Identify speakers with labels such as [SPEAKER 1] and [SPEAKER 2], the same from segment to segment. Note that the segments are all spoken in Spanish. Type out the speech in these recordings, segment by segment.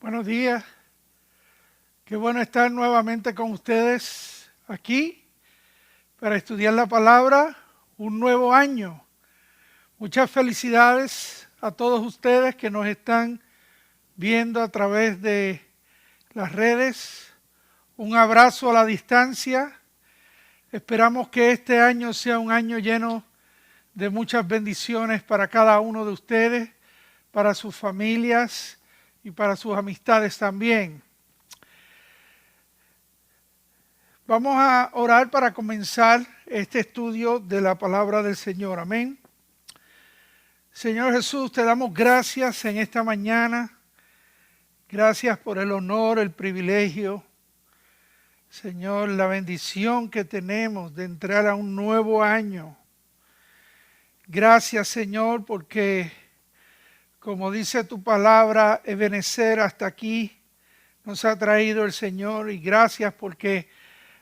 [SPEAKER 1] Buenos días, qué bueno estar nuevamente con ustedes aquí para estudiar la palabra, un nuevo año. Muchas felicidades a todos ustedes que nos están viendo a través de las redes. Un abrazo a la distancia. Esperamos que este año sea un año lleno de muchas bendiciones para cada uno de ustedes, para sus familias y para sus amistades también. Vamos a orar para comenzar este estudio de la palabra del Señor. Amén. Señor Jesús, te damos gracias en esta mañana. Gracias por el honor, el privilegio. Señor, la bendición que tenemos de entrar a un nuevo año. Gracias, Señor, porque como dice tu palabra, Ebenezer, hasta aquí nos ha traído el Señor. Y gracias porque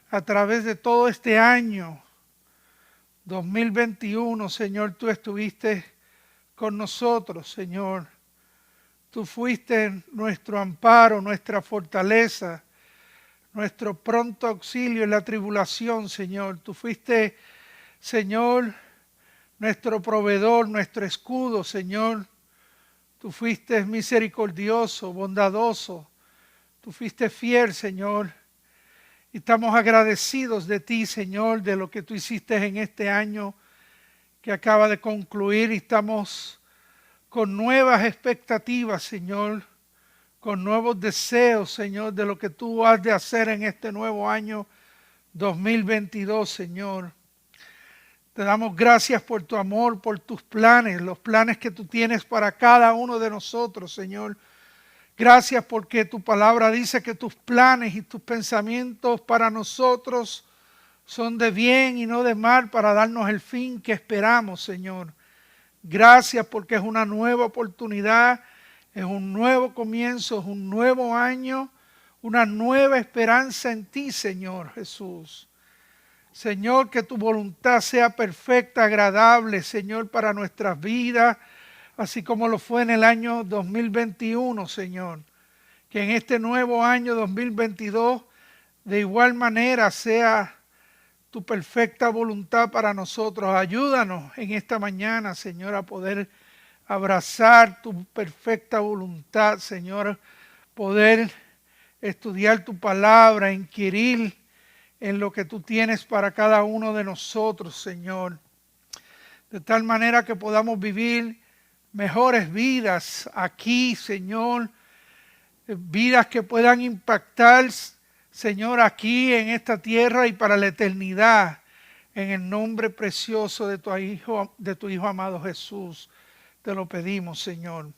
[SPEAKER 1] a través de todo este año 2021, Señor, tú estuviste con nosotros, Señor. Tú fuiste nuestro amparo, nuestra fortaleza, nuestro pronto auxilio en la tribulación, Señor. Tú fuiste, Señor, nuestro proveedor, nuestro escudo, Señor. Tú fuiste misericordioso, bondadoso. Tú fuiste fiel, Señor. Y estamos agradecidos de ti, Señor, de lo que tú hiciste en este año que acaba de concluir. Y estamos con nuevas expectativas, Señor, con nuevos deseos, Señor, de lo que tú has de hacer en este nuevo año 2022, Señor. Te damos gracias por tu amor, por tus planes, los planes que tú tienes para cada uno de nosotros, Señor. Gracias porque tu palabra dice que tus planes y tus pensamientos para nosotros son de bien y no de mal, para darnos el fin que esperamos, Señor. Gracias porque es una nueva oportunidad, es un nuevo comienzo, es un nuevo año, una nueva esperanza en ti, Señor Jesús. Señor, que tu voluntad sea perfecta, agradable, Señor, para nuestras vidas, así como lo fue en el año 2021, Señor. Que en este nuevo año 2022, de igual manera, sea tu perfecta voluntad para nosotros. Ayúdanos en esta mañana, Señor, a poder abrazar tu perfecta voluntad, Señor, poder estudiar tu palabra, inquirir en lo que tú tienes para cada uno de nosotros, Señor. De tal manera que podamos vivir mejores vidas aquí, Señor. Vidas que puedan impactar, Señor, aquí en esta tierra y para la eternidad. En el nombre precioso de tu Hijo amado Jesús. Te lo pedimos, Señor.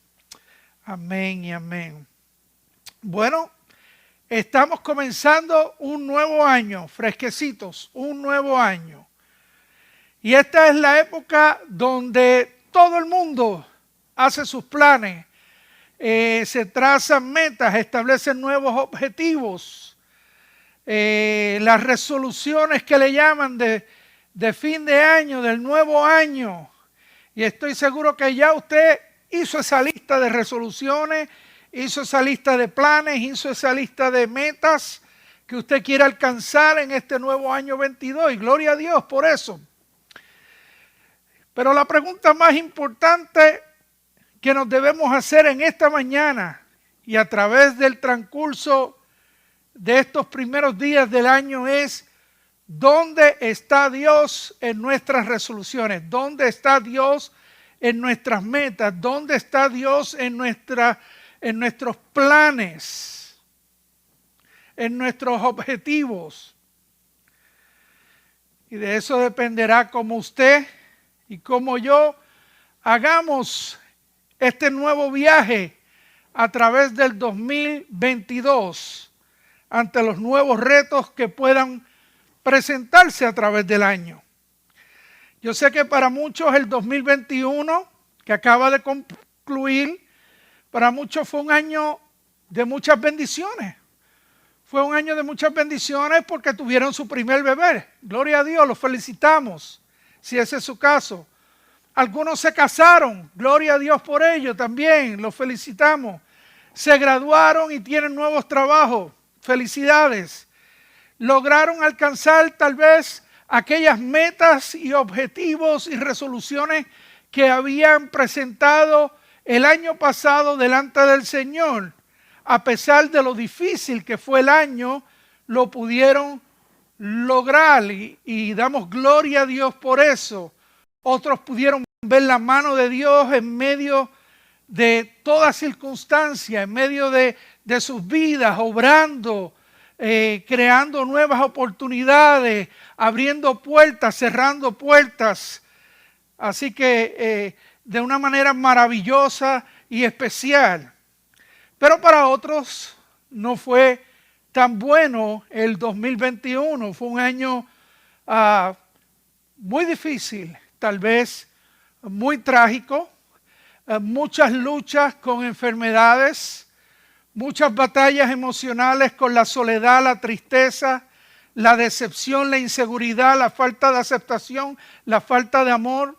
[SPEAKER 1] Amén y amén. Bueno, estamos comenzando un nuevo año, fresquecitos, un nuevo año. Y esta es la época donde todo el mundo hace sus planes, se trazan metas, establecen nuevos objetivos, las resoluciones que le llaman de fin de año, del nuevo año. Y estoy seguro que ya usted hizo esa lista de resoluciones, hizo esa lista de planes, hizo esa lista de metas que usted quiere alcanzar en este nuevo año 22. Y gloria a Dios por eso. Pero la pregunta más importante que nos debemos hacer en esta mañana y a través del transcurso de estos primeros días del año es: ¿dónde está Dios en nuestras resoluciones? ¿Dónde está Dios en nuestras metas? ¿Dónde está Dios en nuestros planes? En nuestros objetivos. Y de eso dependerá cómo usted y como yo hagamos este nuevo viaje a través del 2022 ante los nuevos retos que puedan presentarse a través del año. Yo sé que para muchos el 2021 que acaba de concluir, para muchos fue un año de muchas bendiciones. Fue un año de muchas bendiciones porque tuvieron su primer bebé. Gloria a Dios, los felicitamos, si ese es su caso. Algunos se casaron, gloria a Dios por ello también, los felicitamos. se graduaron y tienen nuevos trabajos. Felicidades. Lograron alcanzar tal vez aquellas metas y objetivos y resoluciones que habían presentado el año pasado delante del Señor. A pesar de lo difícil que fue el año, lo pudieron lograr y damos gloria a Dios por eso. Otros pudieron ver la mano de Dios en medio de toda circunstancia, en medio de sus vidas, obrando, creando nuevas oportunidades, abriendo puertas, cerrando puertas. Así que de una manera maravillosa y especial. Pero para otros no fue tan bueno el 2021. Fue un año muy difícil, tal vez muy trágico. Muchas luchas con enfermedades, muchas batallas emocionales con la soledad, la tristeza, la decepción, la inseguridad, la falta de aceptación, la falta de amor.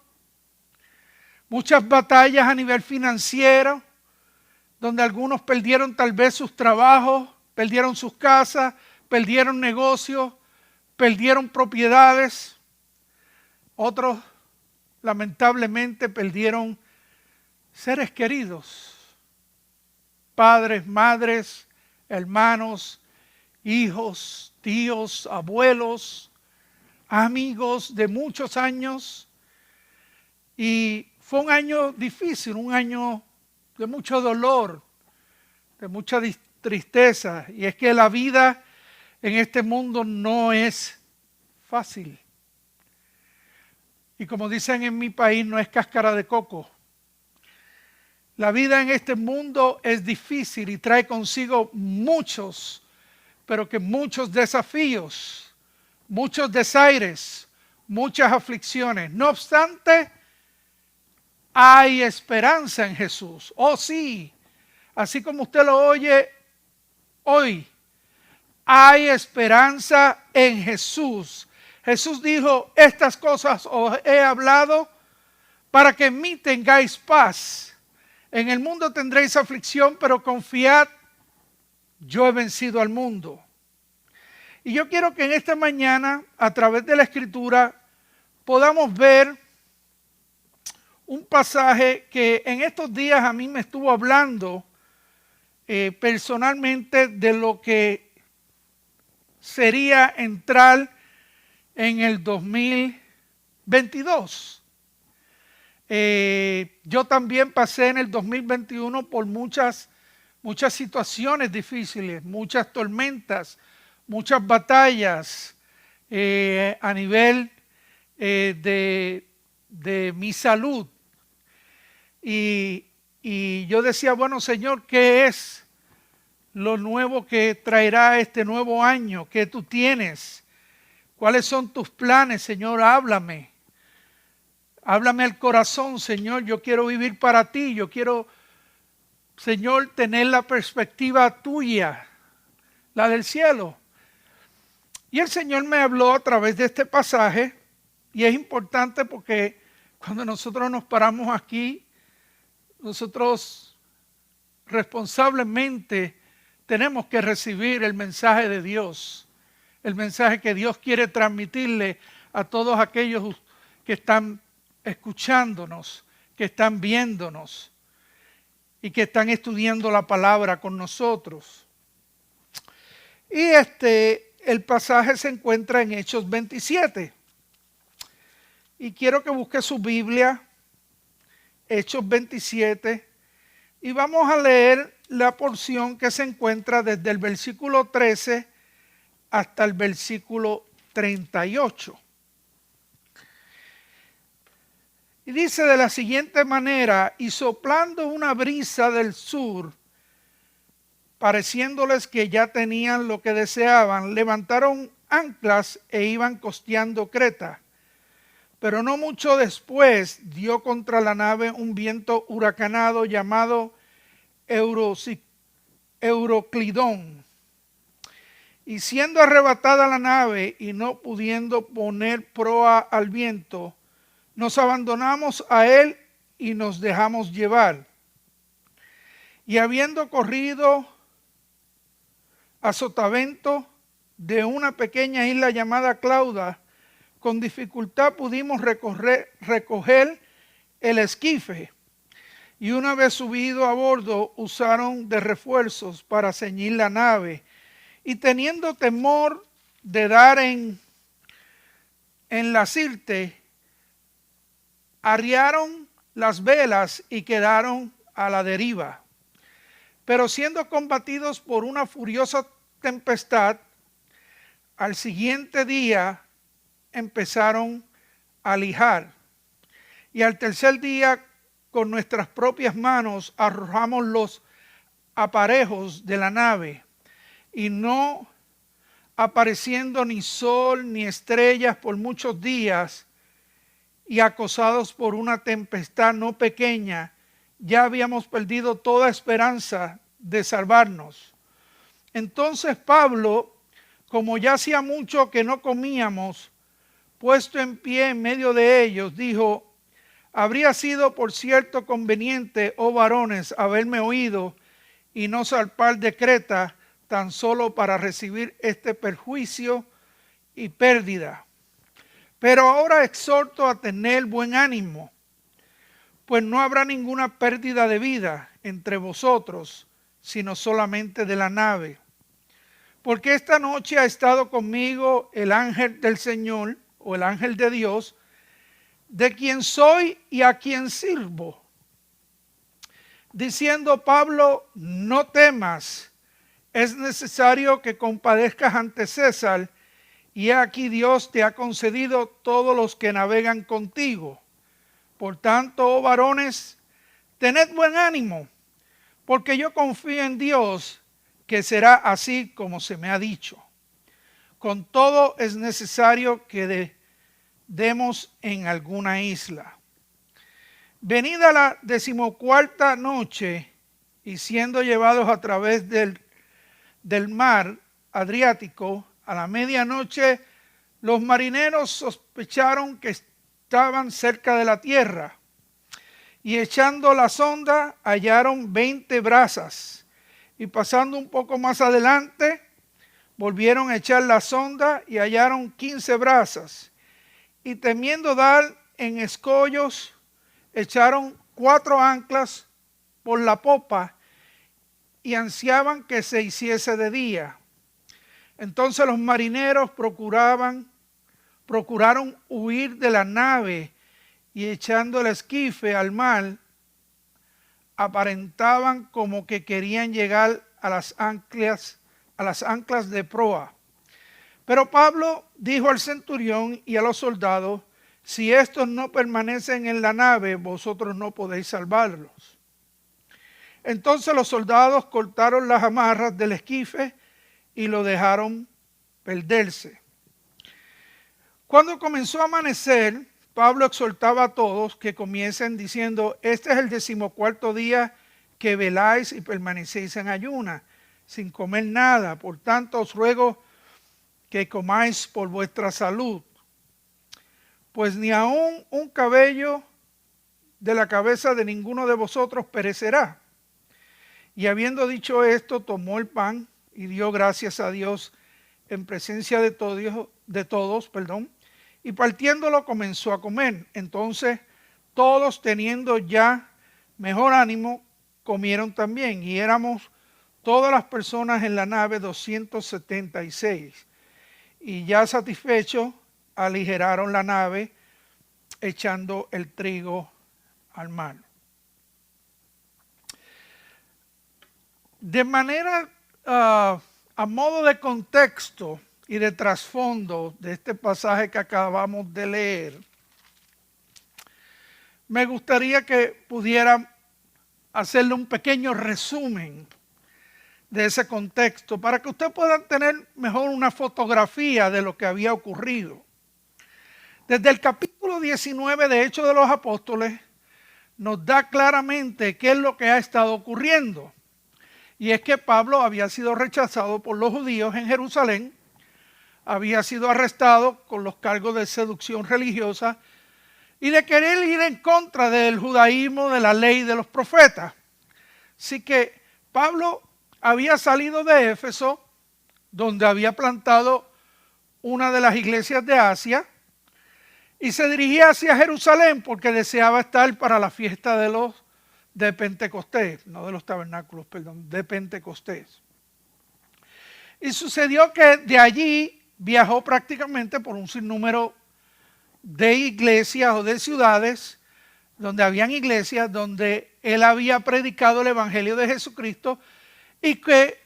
[SPEAKER 1] Muchas batallas a nivel financiero, donde algunos perdieron tal vez sus trabajos, perdieron sus casas, perdieron negocios, perdieron propiedades. Otros lamentablemente perdieron seres queridos, padres, madres, hermanos, hijos, tíos, abuelos, amigos de muchos años. Y fue un año difícil, un año de mucho dolor, de mucha tristeza. Y es que la vida en este mundo no es fácil. Y como dicen en mi país, no es cáscara de coco. La vida en este mundo es difícil y trae consigo muchos, pero que muchos desafíos, muchos desaires, muchas aflicciones. No obstante, hay esperanza en Jesús. Oh sí, así como usted lo oye hoy, hay esperanza en Jesús. Jesús dijo, estas cosas os he hablado para que en mí tengáis paz. En el mundo tendréis aflicción, pero confiad, yo he vencido al mundo. Y yo quiero que en esta mañana, a través de la Escritura, podamos ver un pasaje que en estos días a mí me estuvo hablando personalmente de lo que sería entrar en el 2022. Yo también pasé en el 2021 por muchas situaciones difíciles, muchas tormentas, muchas batallas a nivel de mi salud. Y yo decía, bueno, Señor, ¿qué es lo nuevo que traerá este nuevo año? ¿Qué tú tienes? ¿Cuáles son tus planes, Señor? Háblame. Háblame al corazón, Señor. Yo quiero vivir para ti. Yo quiero, Señor, tener la perspectiva tuya, la del cielo. Y el Señor me habló a través de este pasaje. Y es importante porque cuando nosotros nos paramos aquí, nosotros responsablemente tenemos que recibir el mensaje de Dios. El mensaje que Dios quiere transmitirle a todos aquellos que están escuchándonos, que están viéndonos y que están estudiando la palabra con nosotros. Y el pasaje se encuentra en Hechos 27. Y quiero que busque su Biblia, Hechos 27, y vamos a leer la porción que se encuentra desde el versículo 13 hasta el versículo 38. Y dice de la siguiente manera, y soplando una brisa del sur, pareciéndoles que ya tenían lo que deseaban, levantaron anclas e iban costeando Creta. Pero no mucho después dio contra la nave un viento huracanado llamado Euroclidón. Y siendo arrebatada la nave y no pudiendo poner proa al viento, nos abandonamos a él y nos dejamos llevar. Y habiendo corrido a sotavento de una pequeña isla llamada Clauda, con dificultad pudimos recoger el esquife, y una vez subido a bordo usaron de refuerzos para ceñir la nave, y teniendo temor de dar en la sirte, arriaron las velas y quedaron a la deriva. Pero siendo combatidos por una furiosa tempestad, al siguiente día empezaron a lijar. Y al tercer día, con nuestras propias manos, arrojamos los aparejos de la nave, y no apareciendo ni sol ni estrellas por muchos días, y acosados por una tempestad no pequeña, ya habíamos perdido toda esperanza de salvarnos. Entonces Pablo, como ya hacía mucho que no comíamos, puesto en pie en medio de ellos, dijo: habría sido por cierto conveniente, oh varones, haberme oído y no zarpar de Creta tan solo para recibir este perjuicio y pérdida. Pero ahora exhorto a tener buen ánimo, pues no habrá ninguna pérdida de vida entre vosotros, sino solamente de la nave. Porque esta noche ha estado conmigo el ángel del Señor, o el ángel de Dios, de quien soy y a quien sirvo, diciendo: Pablo, no temas, es necesario que compadezcas ante César, y aquí Dios te ha concedido todos los que navegan contigo. Por tanto, oh varones, tened buen ánimo, porque yo confío en Dios que será así como se me ha dicho. Con todo es necesario que demos en alguna isla. Venida la 14ª noche, y siendo llevados a través del mar Adriático, a la medianoche los marineros sospecharon que estaban cerca de la tierra, y echando la sonda hallaron 20 brazas, y pasando un poco más adelante volvieron a echar la sonda y hallaron 15 brazas, y temiendo dar en escollos, echaron 4 anclas por la popa y ansiaban que se hiciese de día. Entonces los marineros procuraron huir de la nave, y echando el esquife al mar, aparentaban como que querían llegar a las anclas de proa. Pero Pablo dijo al centurión y a los soldados: si estos no permanecen en la nave, vosotros no podéis salvarlos. Entonces los soldados cortaron las amarras del esquife y lo dejaron perderse. Cuando comenzó a amanecer, Pablo exhortaba a todos que comiesen diciendo: este es el 14º día que veláis y permanecéis en ayuna, sin comer nada. Por tanto os ruego que comáis por vuestra salud, pues ni aun un cabello de la cabeza de ninguno de vosotros perecerá. Y habiendo dicho esto, tomó el pan y dio gracias a Dios en presencia de todos, y partiéndolo comenzó a comer. Entonces todos, teniendo ya mejor ánimo, comieron también, y éramos todas las personas en la nave 276. Y ya satisfechos, aligeraron la nave, echando el trigo al mar. De manera, a modo de contexto y de trasfondo de este pasaje que acabamos de leer, me gustaría que pudiera hacerle un pequeño resumen de ese contexto para que usted pueda tener mejor una fotografía de lo que había ocurrido. Desde el capítulo 19 de Hechos de los Apóstoles nos da claramente qué es lo que ha estado ocurriendo. Y es que Pablo había sido rechazado por los judíos en Jerusalén, había sido arrestado con los cargos de seducción religiosa y de querer ir en contra del judaísmo, de la ley de los profetas. Así que Pablo había salido de Éfeso, donde había plantado una de las iglesias de Asia, y se dirigía hacia Jerusalén porque deseaba estar para la fiesta de Pentecostés, no de los tabernáculos, perdón, de Pentecostés. Y sucedió que de allí viajó prácticamente por un sinnúmero de iglesias o de ciudades donde habían iglesias donde él había predicado el evangelio de Jesucristo, y que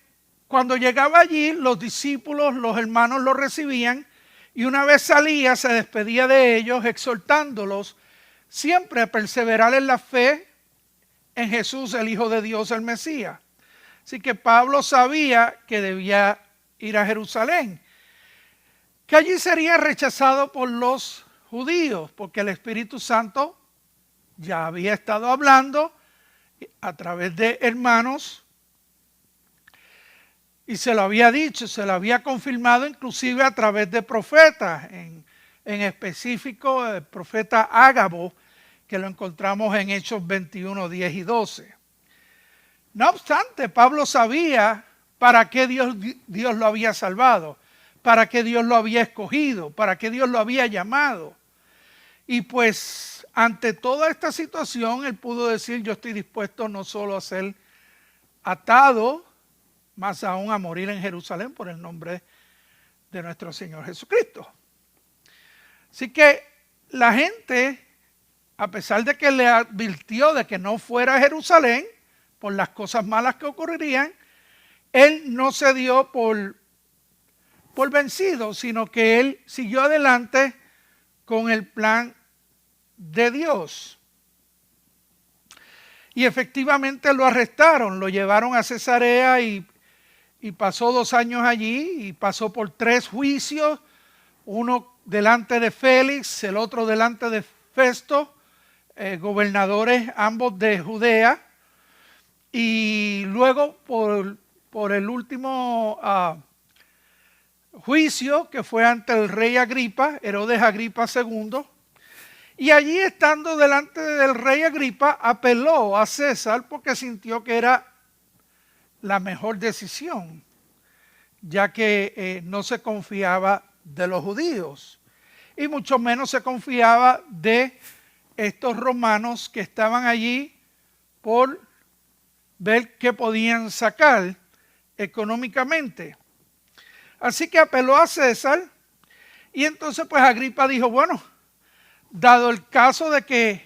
[SPEAKER 1] cuando llegaba allí los discípulos, los hermanos lo recibían, y una vez salía se despedía de ellos exhortándolos siempre a perseverar en la fe en Jesús, el Hijo de Dios, el Mesías. Así que Pablo sabía que debía ir a Jerusalén, que allí sería rechazado por los judíos, porque el Espíritu Santo ya había estado hablando a través de hermanos y se lo había dicho, se lo había confirmado inclusive a través de profetas, en específico el profeta Ágabo, que lo encontramos en Hechos 21, 10 y 12. No obstante, Pablo sabía para qué Dios lo había salvado, para qué Dios lo había escogido, para qué Dios lo había llamado. Y pues ante toda esta situación, él pudo decir: yo estoy dispuesto no solo a ser atado, más aún a morir en Jerusalén por el nombre de nuestro Señor Jesucristo. Así que la gente, a pesar de que le advirtió de que no fuera a Jerusalén por las cosas malas que ocurrirían, él no se dio por vencido, sino que él siguió adelante con el plan de Dios. Y efectivamente lo arrestaron, lo llevaron a Cesarea y pasó 2 años allí y pasó por 3 juicios, uno delante de Félix, el otro delante de Festo, gobernadores ambos de Judea, y luego por el último juicio que fue ante el rey Agripa, Herodes Agripa II. Y allí, estando delante del rey Agripa, apeló a César porque sintió que era la mejor decisión, ya que no se confiaba de los judíos y mucho menos se confiaba de estos romanos que estaban allí por ver qué podían sacar económicamente. Así que apeló a César, y entonces pues Agripa dijo: bueno, dado el caso de que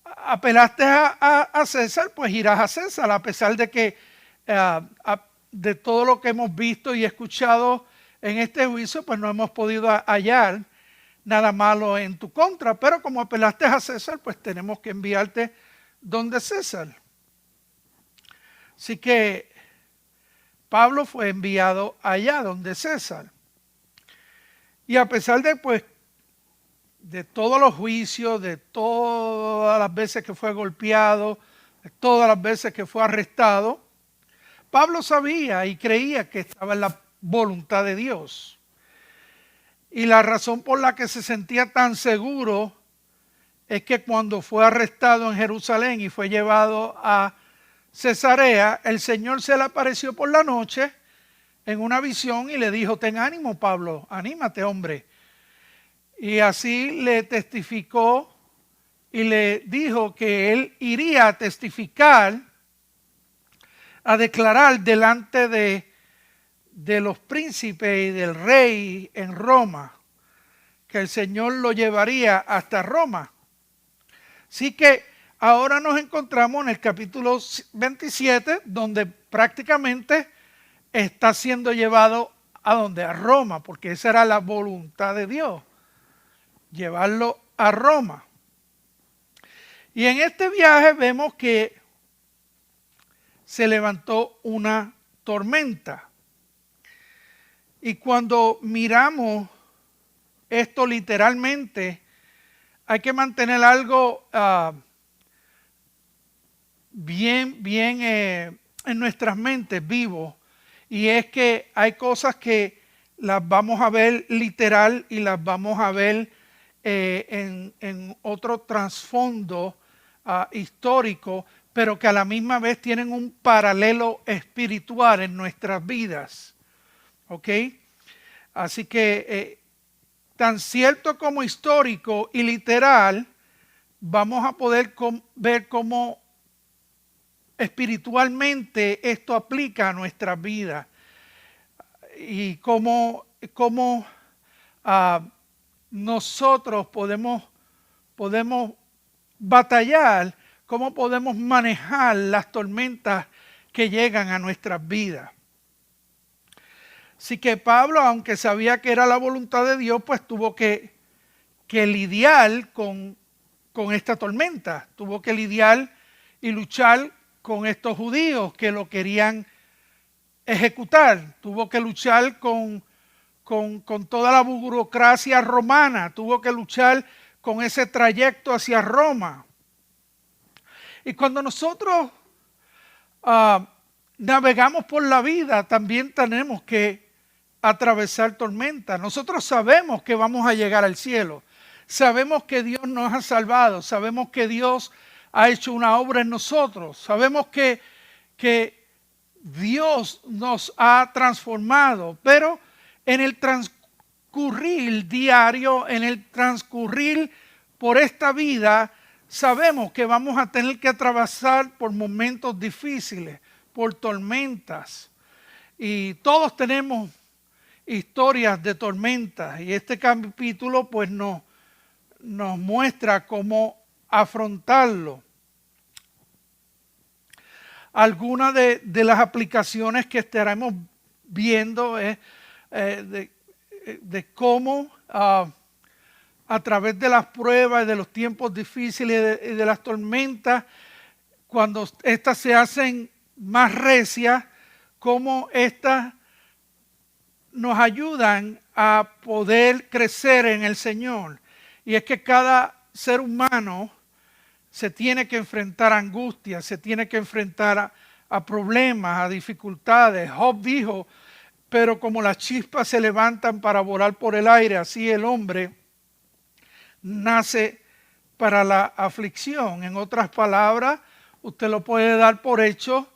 [SPEAKER 1] apelaste a César, pues irás a César, a pesar de que de todo lo que hemos visto y escuchado en este juicio, pues no hemos podido hallar nada malo en tu contra, pero como apelaste a César, pues tenemos que enviarte donde César. Así que Pablo fue enviado allá donde César. Y a pesar de todos los juicios, de todas las veces que fue golpeado, de todas las veces que fue arrestado, Pablo sabía y creía que estaba en la voluntad de Dios. Y la razón por la que se sentía tan seguro es que cuando fue arrestado en Jerusalén y fue llevado a Cesarea, el Señor se le apareció por la noche en una visión y le dijo: ten ánimo, Pablo, anímate, hombre. Y así le testificó y le dijo que él iría a testificar, a declarar delante de los príncipes y del rey en Roma, que el Señor lo llevaría hasta Roma. Así que ahora nos encontramos en el capítulo 27, donde prácticamente está siendo llevado ¿a dónde? A Roma, porque esa era la voluntad de Dios, llevarlo a Roma. Y en este viaje vemos que se levantó una tormenta. Y cuando miramos esto literalmente, hay que mantener algo bien en nuestras mentes, vivo. Y es que hay cosas que las vamos a ver literal y las vamos a ver en otro trasfondo histórico, pero que a la misma vez tienen un paralelo espiritual en nuestras vidas. ¿Ok? Así que tan cierto como histórico y literal, vamos a poder ver cómo espiritualmente esto aplica a nuestras vidas y cómo nosotros podemos batallar, cómo podemos manejar las tormentas que llegan a nuestras vidas. Así que Pablo, aunque sabía que era la voluntad de Dios, pues tuvo que lidiar con esta tormenta. Tuvo que lidiar y luchar con estos judíos que lo querían ejecutar. Tuvo que luchar con toda la burocracia romana. Tuvo que luchar con ese trayecto hacia Roma. Y cuando nosotros navegamos por la vida, también tenemos que atravesar tormentas. Nosotros sabemos que vamos a llegar al cielo. Sabemos que Dios nos ha salvado. Sabemos que Dios ha hecho una obra en nosotros. Sabemos que Dios nos ha transformado. Pero en el transcurrir diario, en el transcurrir por esta vida, sabemos que vamos a tener que atravesar por momentos difíciles, por tormentas. Y todos tenemos historias de tormentas, y este capítulo pues nos muestra cómo afrontarlo. Algunas de las aplicaciones que estaremos viendo es de cómo a través de las pruebas, de los tiempos difíciles y de las tormentas, cuando estas se hacen más recias, cómo estas nos ayudan a poder crecer en el Señor. Y es que cada ser humano se tiene que enfrentar a angustias, se tiene que enfrentar a problemas, a dificultades. Job dijo, pero como las chispas se levantan para volar por el aire, así el hombre nace para la aflicción. En otras palabras, usted lo puede dar por hecho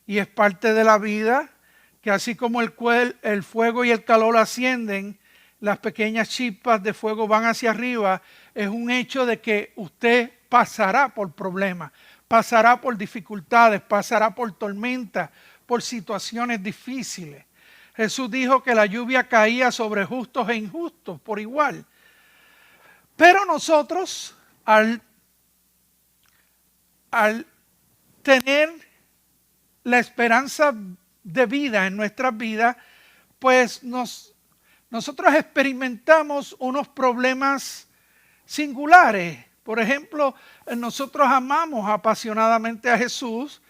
[SPEAKER 1] y es parte de la vida, que así como el fuego y el calor ascienden, las pequeñas chispas de fuego van hacia arriba. Es un hecho de que usted pasará por problemas, pasará por dificultades, pasará por tormentas, por situaciones difíciles. Jesús dijo que la lluvia caía sobre justos e injustos por igual. Pero nosotros, al tener la esperanza de vida en nuestras vidas, pues nosotros experimentamos unos problemas singulares. Por ejemplo, nosotros amamos apasionadamente a Jesús,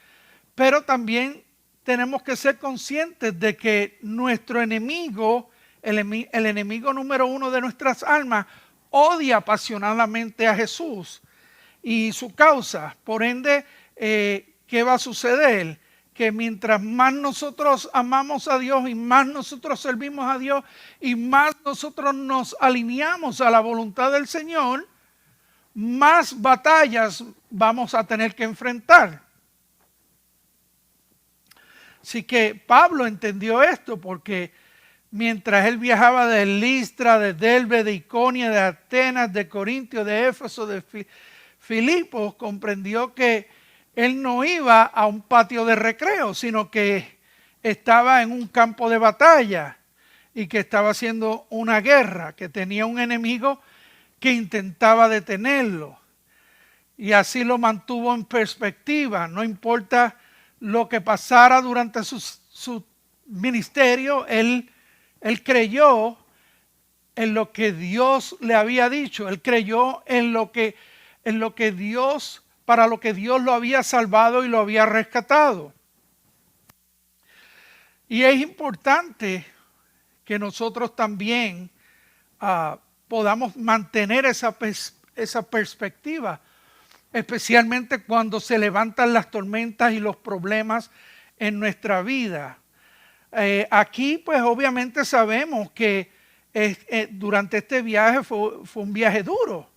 [SPEAKER 1] pero también tenemos que ser conscientes de que nuestro enemigo, el enemigo número uno de nuestras almas, odia apasionadamente a Jesús y su causa. Por ende, ¿qué va a suceder? Que mientras más nosotros amamos a Dios y más nosotros servimos a Dios y más nosotros nos alineamos a la voluntad del Señor, más batallas vamos a tener que enfrentar. Así que Pablo entendió esto porque mientras él viajaba de Listra, de Derbe, de Iconio, de Atenas, de Corintio, de Éfeso, de Filipos, comprendió que él no iba a un patio de recreo, sino que estaba en un campo de batalla y que estaba haciendo una guerra, que tenía un enemigo que intentaba detenerlo. Y así lo mantuvo en perspectiva. No importa lo que pasara durante su ministerio, él creyó en lo que Dios le había dicho. Él creyó en lo que Dios, para lo que Dios lo había salvado y lo había rescatado. Y es importante que nosotros también podamos mantener esa perspectiva, especialmente cuando se levantan las tormentas y los problemas en nuestra vida. Aquí pues obviamente sabemos que durante este viaje fue un viaje duro.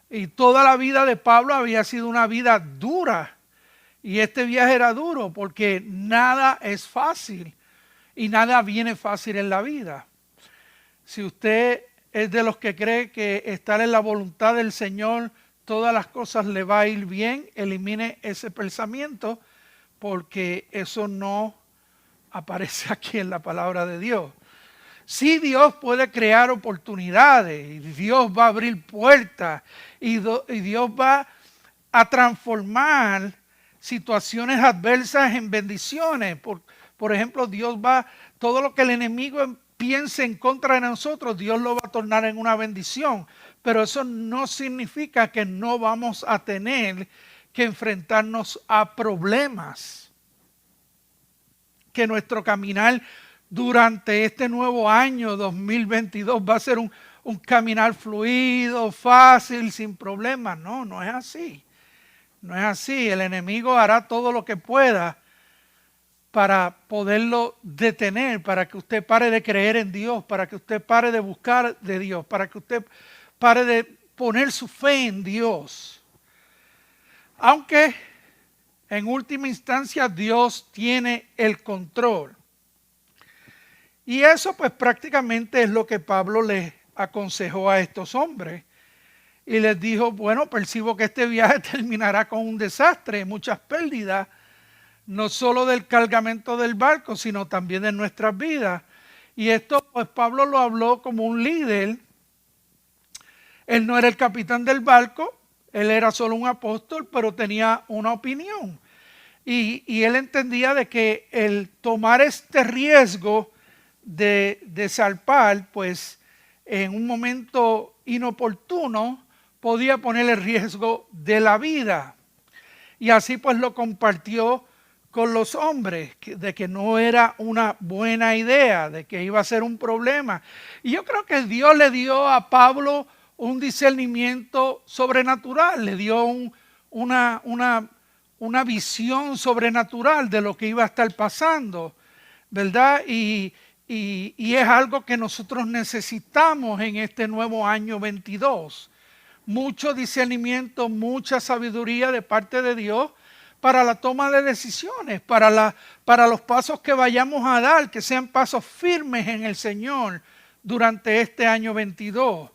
[SPEAKER 1] Y toda la vida de Pablo había sido una vida dura. Y este viaje era duro porque nada es fácil y nada viene fácil en la vida. Si usted es de los que cree que estar en la voluntad del Señor, todas las cosas le va a ir bien, elimine ese pensamiento porque eso no aparece aquí en la palabra de Dios. Sí, Dios puede crear oportunidades y Dios va a abrir puertas y Dios va a transformar situaciones adversas en bendiciones. Por ejemplo, todo lo que el enemigo piense en contra de nosotros, Dios lo va a tornar en una bendición. Pero eso no significa que no vamos a tener que enfrentarnos a problemas. Que nuestro caminar durante este nuevo año 2022 va a ser un caminar fluido, fácil, sin problemas. No, no es así. No es así. El enemigo hará todo lo que pueda para poderlo detener, para que usted pare de creer en Dios, para que usted pare de buscar de Dios, para que usted pare de poner su fe en Dios. Aunque en última instancia Dios tiene el control. Y eso pues prácticamente es lo que Pablo les aconsejó a estos hombres. Y les dijo, bueno, percibo que este viaje terminará con un desastre, muchas pérdidas, no solo del cargamento del barco, sino también de nuestras vidas. Y esto pues Pablo lo habló como un líder. Él no era el capitán del barco, él era solo un apóstol, pero tenía una opinión. Y él entendía de que el tomar este riesgo de zarpar, pues en un momento inoportuno podía poner el riesgo de la vida. Y así pues lo compartió con los hombres, de que no era una buena idea, de que iba a ser un problema. Y yo creo que Dios le dio a Pablo un discernimiento sobrenatural, le dio una visión sobrenatural de lo que iba a estar pasando, ¿verdad? Y es algo que nosotros necesitamos en este nuevo año 22. Mucho discernimiento, mucha sabiduría de parte de Dios para la toma de decisiones, para los pasos que vayamos a dar, que sean pasos firmes en el Señor durante este año 22.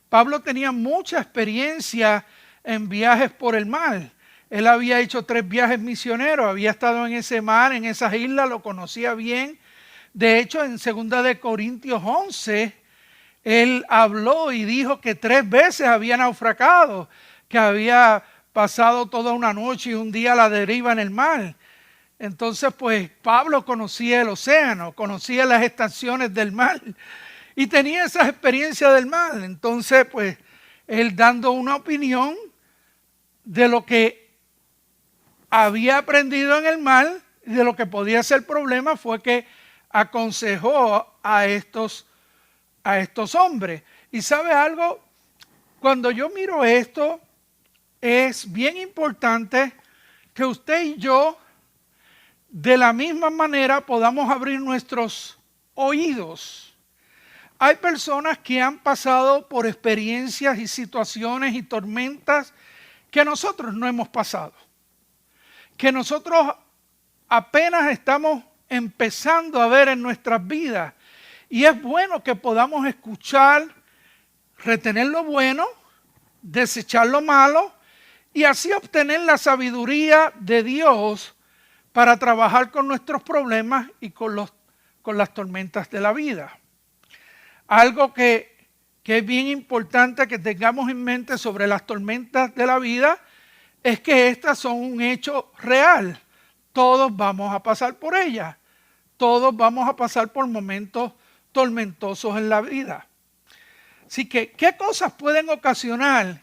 [SPEAKER 1] Pablo tenía mucha experiencia en viajes por el mar. Él había hecho 3 viajes misioneros, había estado en ese mar, en esas islas, lo conocía bien. De hecho, en 2 de Corintios 11, él habló y dijo que 3 veces había naufragado, que había pasado toda una noche y un día a la deriva en el mar. Entonces, pues Pablo conocía el océano, conocía las estaciones del mar y tenía esas experiencias del mar. Entonces, pues él dando una opinión de lo que había aprendido en el mar, de lo que podía ser problema, fue que aconsejó a estos hombres. Y ¿sabe algo? Cuando yo miro esto, es bien importante que usted y yo de la misma manera podamos abrir nuestros oídos. Hay personas que han pasado por experiencias y situaciones y tormentas que nosotros no hemos pasado, que nosotros apenas estamos empezando a ver en nuestras vidas. Y es bueno que podamos escuchar, retener lo bueno, desechar lo malo y así obtener la sabiduría de Dios para trabajar con nuestros problemas y con las tormentas de la vida. Algo que es bien importante que tengamos en mente sobre las tormentas de la vida es que estas son un hecho real. Todos vamos a pasar por ellas. Todos vamos a pasar por momentos tormentosos en la vida. Así que, ¿qué cosas pueden ocasionar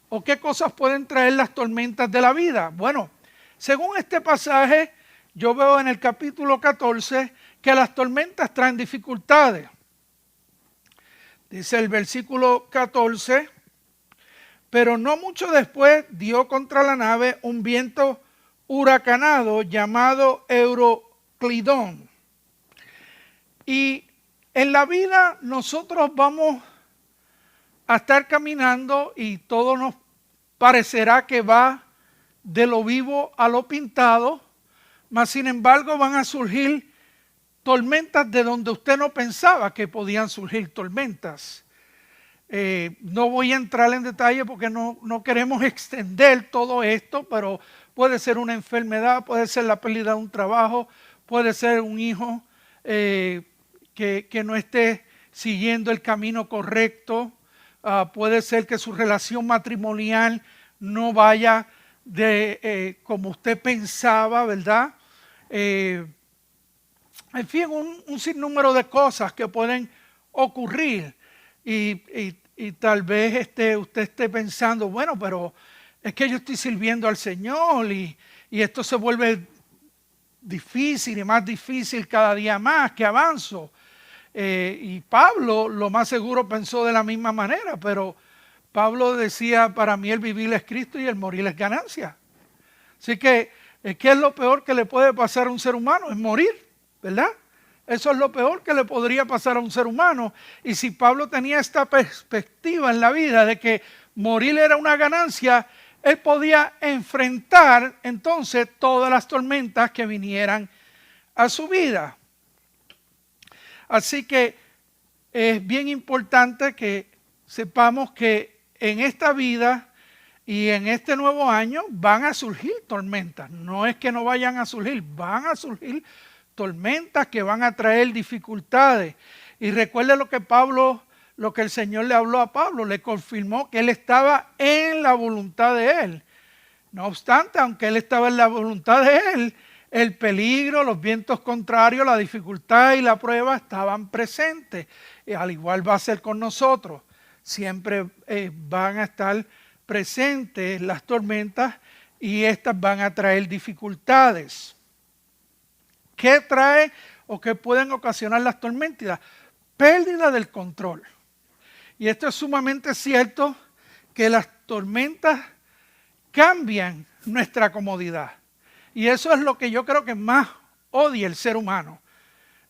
[SPEAKER 1] o qué cosas pueden traer las tormentas de la vida? Bueno, según este pasaje, yo veo en el capítulo 14 que las tormentas traen dificultades. Dice el versículo 14, pero no mucho después dio contra la nave un viento huracanado llamado Euroclidón. Y en la vida nosotros vamos a estar caminando y todo nos parecerá que va de lo vivo a lo pintado, mas sin embargo van a surgir tormentas de donde usted no pensaba que podían surgir tormentas. No voy a entrar en detalle porque no queremos extender todo esto, pero puede ser una enfermedad, puede ser la pérdida de un trabajo, puede ser un hijo que no esté siguiendo el camino correcto, puede ser que su relación matrimonial no vaya como usted pensaba, ¿verdad? En fin, un sinnúmero de cosas que pueden ocurrir y tal vez usted esté pensando, bueno, pero es que yo estoy sirviendo al Señor y esto se vuelve difícil y más difícil cada día más que avanzo. Y Pablo lo más seguro pensó de la misma manera, pero Pablo decía, para mí el vivir es Cristo y el morir es ganancia. Así que, ¿qué es lo peor que le puede pasar a un ser humano? Es morir, ¿verdad? Eso es lo peor que le podría pasar a un ser humano. Y si Pablo tenía esta perspectiva en la vida de que morir era una ganancia, él podía enfrentar entonces todas las tormentas que vinieran a su vida. Así que es bien importante que sepamos que en esta vida y en este nuevo año van a surgir tormentas. No es que no vayan a surgir, van a surgir tormentas que van a traer dificultades. Y recuerde lo que el Señor le habló a Pablo, le confirmó que él estaba en la voluntad de él. No obstante, aunque él estaba en la voluntad de él, el peligro, los vientos contrarios, la dificultad y la prueba estaban presentes. Y al igual va a ser con nosotros. Siempre van a estar presentes las tormentas y estas van a traer dificultades. ¿Qué trae o qué pueden ocasionar las tormentas? Pérdida del control. Y esto es sumamente cierto, que las tormentas cambian nuestra comodidad. Y eso es lo que yo creo que más odia el ser humano.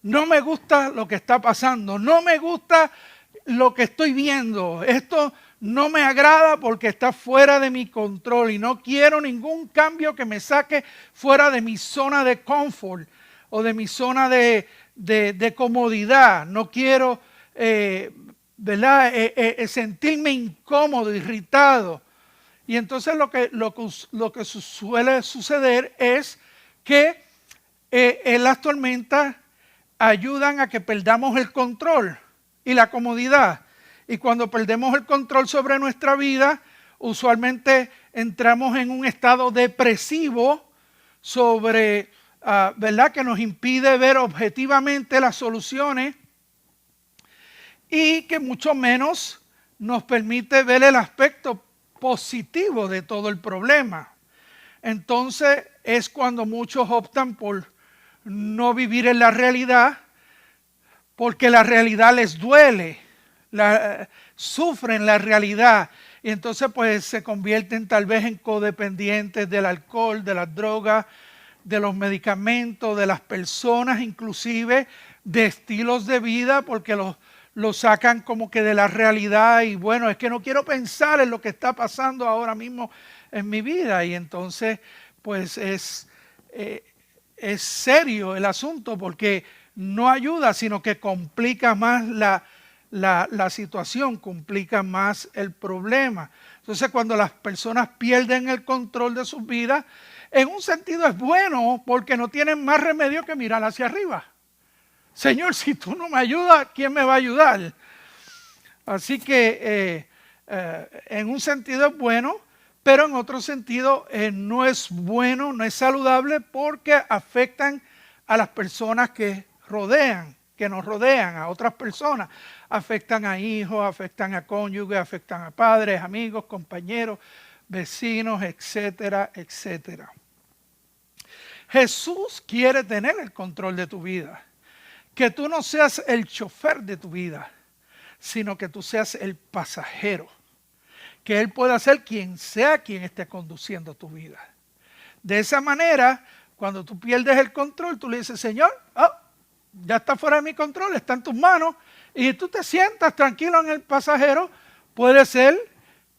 [SPEAKER 1] No me gusta lo que está pasando, no me gusta lo que estoy viendo. Esto no me agrada porque está fuera de mi control y no quiero ningún cambio que me saque fuera de mi zona de confort o de mi zona de comodidad. No quiero sentirme incómodo, irritado. Y entonces lo que suele suceder es que las tormentas ayudan a que perdamos el control y la comodidad. Y cuando perdemos el control sobre nuestra vida, usualmente entramos en un estado depresivo ¿verdad? Que nos impide ver objetivamente las soluciones y que mucho menos nos permite ver el aspecto positivo de todo el problema. Entonces es cuando muchos optan por no vivir en la realidad, porque la realidad les duele, sufren la realidad y entonces pues se convierten tal vez en codependientes del alcohol, de las drogas, de los medicamentos, de las personas, inclusive de estilos de vida, porque los sacan como que de la realidad y bueno, es que no quiero pensar en lo que está pasando ahora mismo en mi vida. Y entonces pues es serio el asunto, porque no ayuda, sino que complica más la situación, complica más el problema. Entonces cuando las personas pierden el control de sus vidas, en un sentido es bueno porque no tienen más remedio que mirar hacia arriba. Señor, si tú no me ayudas, ¿quién me va a ayudar? Así que en un sentido es bueno, pero en otro sentido no es bueno, no es saludable, porque afectan a las personas que nos rodean, a otras personas. Afectan a hijos, afectan a cónyuges, afectan a padres, amigos, compañeros, vecinos, etcétera, etcétera. Jesús quiere tener el control de tu vida. Que tú no seas el chofer de tu vida, sino que tú seas el pasajero. Que Él pueda ser quien sea quien esté conduciendo tu vida. De esa manera, cuando tú pierdes el control, tú le dices, Señor, ya está fuera de mi control, está en tus manos. Y tú te sientas tranquilo en el pasajero. Puede ser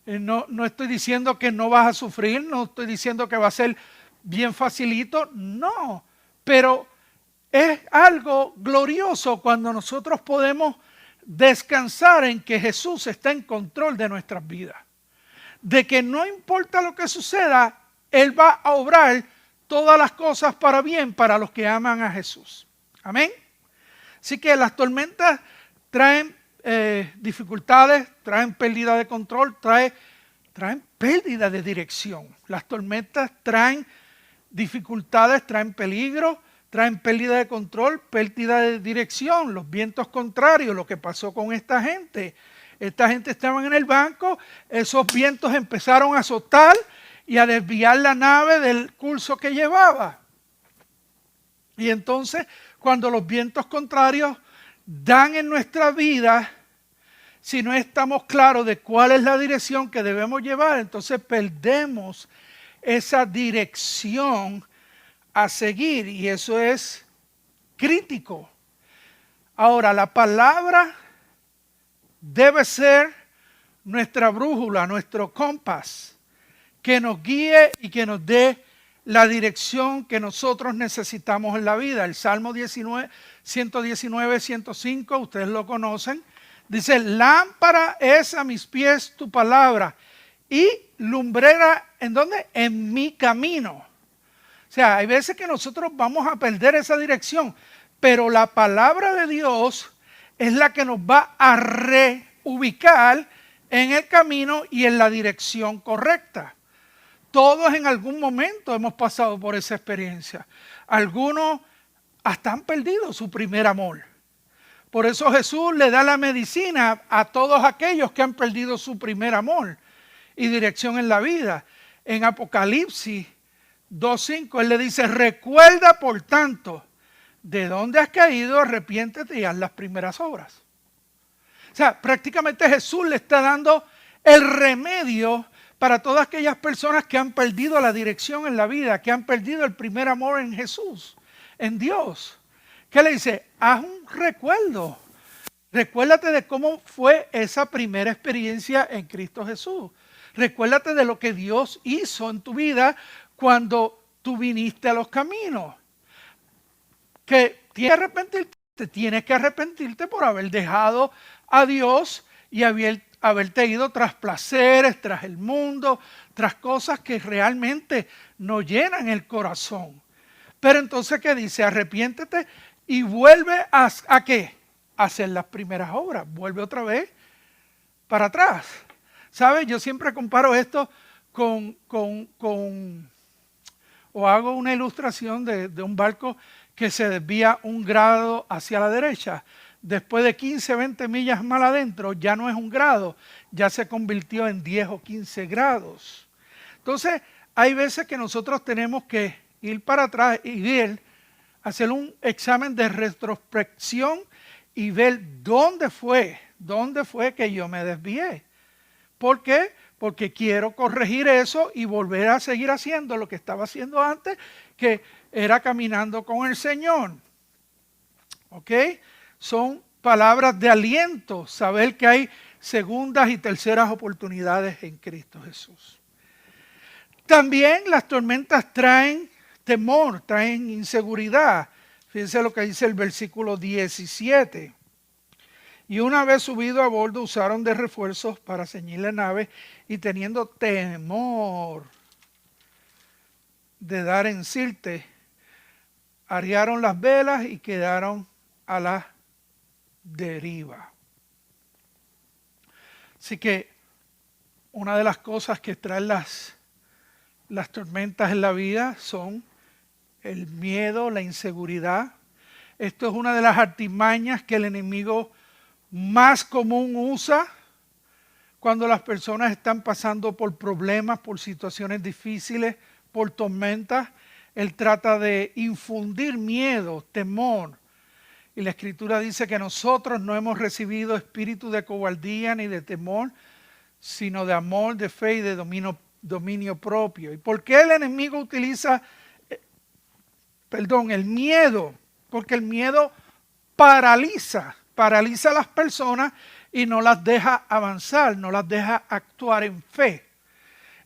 [SPEAKER 1] No estoy diciendo que no vas a sufrir, no estoy diciendo que va a ser bien facilito, no. Pero es algo glorioso cuando nosotros podemos descansar en que Jesús está en control de nuestras vidas. De que no importa lo que suceda, Él va a obrar todas las cosas para bien para los que aman a Jesús. Amén. Así que las tormentas traen dificultades, traen pérdida de control, traen pérdida de dirección. Las tormentas traen dificultades, traen peligro, traen pérdida de control, pérdida de dirección, los vientos contrarios, lo que pasó con esta gente. Esta gente estaba en el banco, esos vientos empezaron a azotar y a desviar la nave del curso que llevaba. Y entonces, cuando los vientos contrarios dan en nuestra vida, si no estamos claros de cuál es la dirección que debemos llevar, entonces perdemos esa dirección a seguir y eso es crítico. Ahora, la palabra debe ser nuestra brújula, nuestro compás, que nos guíe y que nos dé la dirección que nosotros necesitamos en la vida. El Salmo 119, 105, ustedes lo conocen, dice, lámpara es a mis pies tu palabra y lumbrera, ¿en dónde? En mi camino. O sea, hay veces que nosotros vamos a perder esa dirección, pero la palabra de Dios es la que nos va a reubicar en el camino y en la dirección correcta. Todos en algún momento hemos pasado por esa experiencia. Algunos hasta han perdido su primer amor. Por eso Jesús le da la medicina a todos aquellos que han perdido su primer amor y dirección en la vida. En Apocalipsis 2:5 Él le dice, recuerda por tanto de dónde has caído, arrepiéntete y haz las primeras obras. O sea, prácticamente Jesús le está dando el remedio para todas aquellas personas que han perdido la dirección en la vida, que han perdido el primer amor en Jesús, en Dios. ¿Qué le dice? Haz un recuerdo. Recuérdate de cómo fue esa primera experiencia en Cristo Jesús. Recuérdate de lo que Dios hizo en tu vida cuando tú viniste a los caminos. Que tienes que arrepentirte por haber dejado a Dios y haberte ido tras placeres, tras el mundo, tras cosas que realmente no llenan el corazón. Pero entonces, ¿qué dice? Arrepiéntete y vuelve ¿a qué? A hacer las primeras obras. Vuelve otra vez para atrás. ¿Sabes? Yo siempre comparo esto o hago una ilustración de un barco que se desvía 1 grado hacia la derecha. Después de 15, 20 millas más adentro, ya no es 1 grado, ya se convirtió en 10 o 15 grados. Entonces, hay veces que nosotros tenemos que ir para atrás y hacer un examen de retrospección y ver dónde fue que yo me desvié. ¿Por qué? Porque quiero corregir eso y volver a seguir haciendo lo que estaba haciendo antes, que era caminando con el Señor. ¿Ok? Son palabras de aliento, saber que hay segundas y terceras oportunidades en Cristo Jesús. También las tormentas traen temor, traen inseguridad. Fíjense lo que dice el versículo 17. Y una vez subido a bordo usaron de refuerzos para ceñir la nave y teniendo temor de dar en Sirte, arriaron las velas y quedaron a la deriva. Así que una de las cosas que traen las tormentas en la vida son el miedo, la inseguridad. Esto es una de las artimañas que el enemigo más común usa cuando las personas están pasando por problemas, por situaciones difíciles, por tormentas. Él trata de infundir miedo, temor. Y la Escritura dice que nosotros no hemos recibido espíritu de cobardía ni de temor, sino de amor, de fe y de dominio propio. ¿Y por qué el enemigo utiliza el miedo? Porque el miedo paraliza a las personas y no las deja avanzar, no las deja actuar en fe.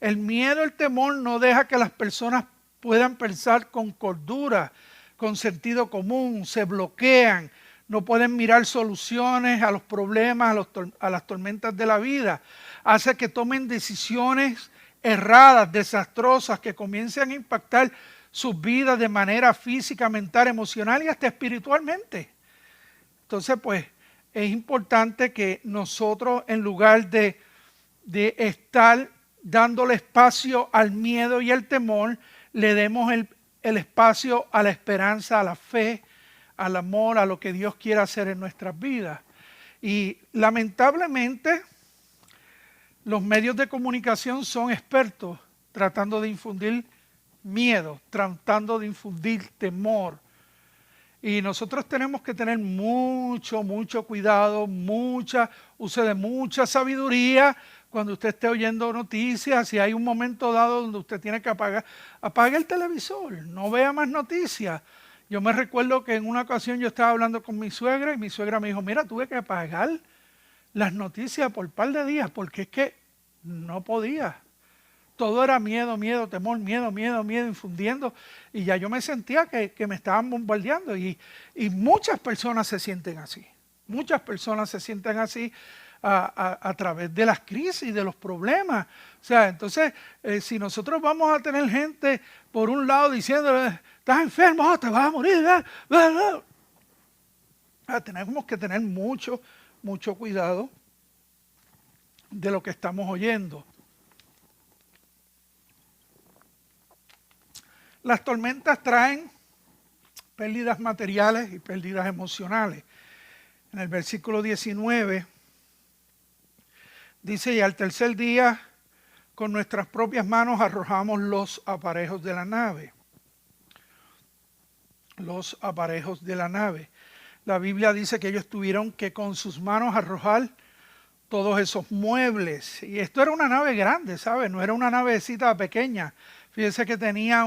[SPEAKER 1] El miedo, el temor no deja que las personas puedan pensar con cordura, con sentido común, se bloquean, no pueden mirar soluciones a los problemas, a las tormentas de la vida. Hace que tomen decisiones erradas, desastrosas, que comiencen a impactar sus vidas de manera física, mental, emocional y hasta espiritualmente. Entonces, pues, es importante que nosotros, en lugar de estar dándole espacio al miedo y al temor, le demos el espacio a la esperanza, a la fe, al amor, a lo que Dios quiere hacer en nuestras vidas. Y lamentablemente, los medios de comunicación son expertos tratando de infundir miedo, tratando de infundir temor. Y nosotros tenemos que tener mucho cuidado, use de mucha sabiduría cuando usted esté oyendo noticias. Si hay un momento dado donde usted tiene que apague el televisor, no vea más noticias. Yo me recuerdo que en una ocasión yo estaba hablando con mi suegra y mi suegra me dijo, mira, tuve que apagar las noticias por un par de días porque es que no podía. Todo era miedo, temor, miedo, infundiendo. Y ya yo me sentía que me estaban bombardeando. Y muchas personas se sienten así. Muchas personas se sienten así a través de las crisis, de los problemas. O sea, entonces, si nosotros vamos a tener gente por un lado diciendo, estás enfermo, te vas a morir. Tenemos que tener mucho cuidado de lo que estamos oyendo. Las tormentas traen pérdidas materiales y pérdidas emocionales. En el versículo 19 dice, y al tercer día con nuestras propias manos arrojamos los aparejos de la nave. Los aparejos de la nave. La Biblia dice que ellos tuvieron que con sus manos arrojar todos esos muebles. Y esto era una nave grande, ¿sabes? No era una navecita pequeña. Fíjense que tenía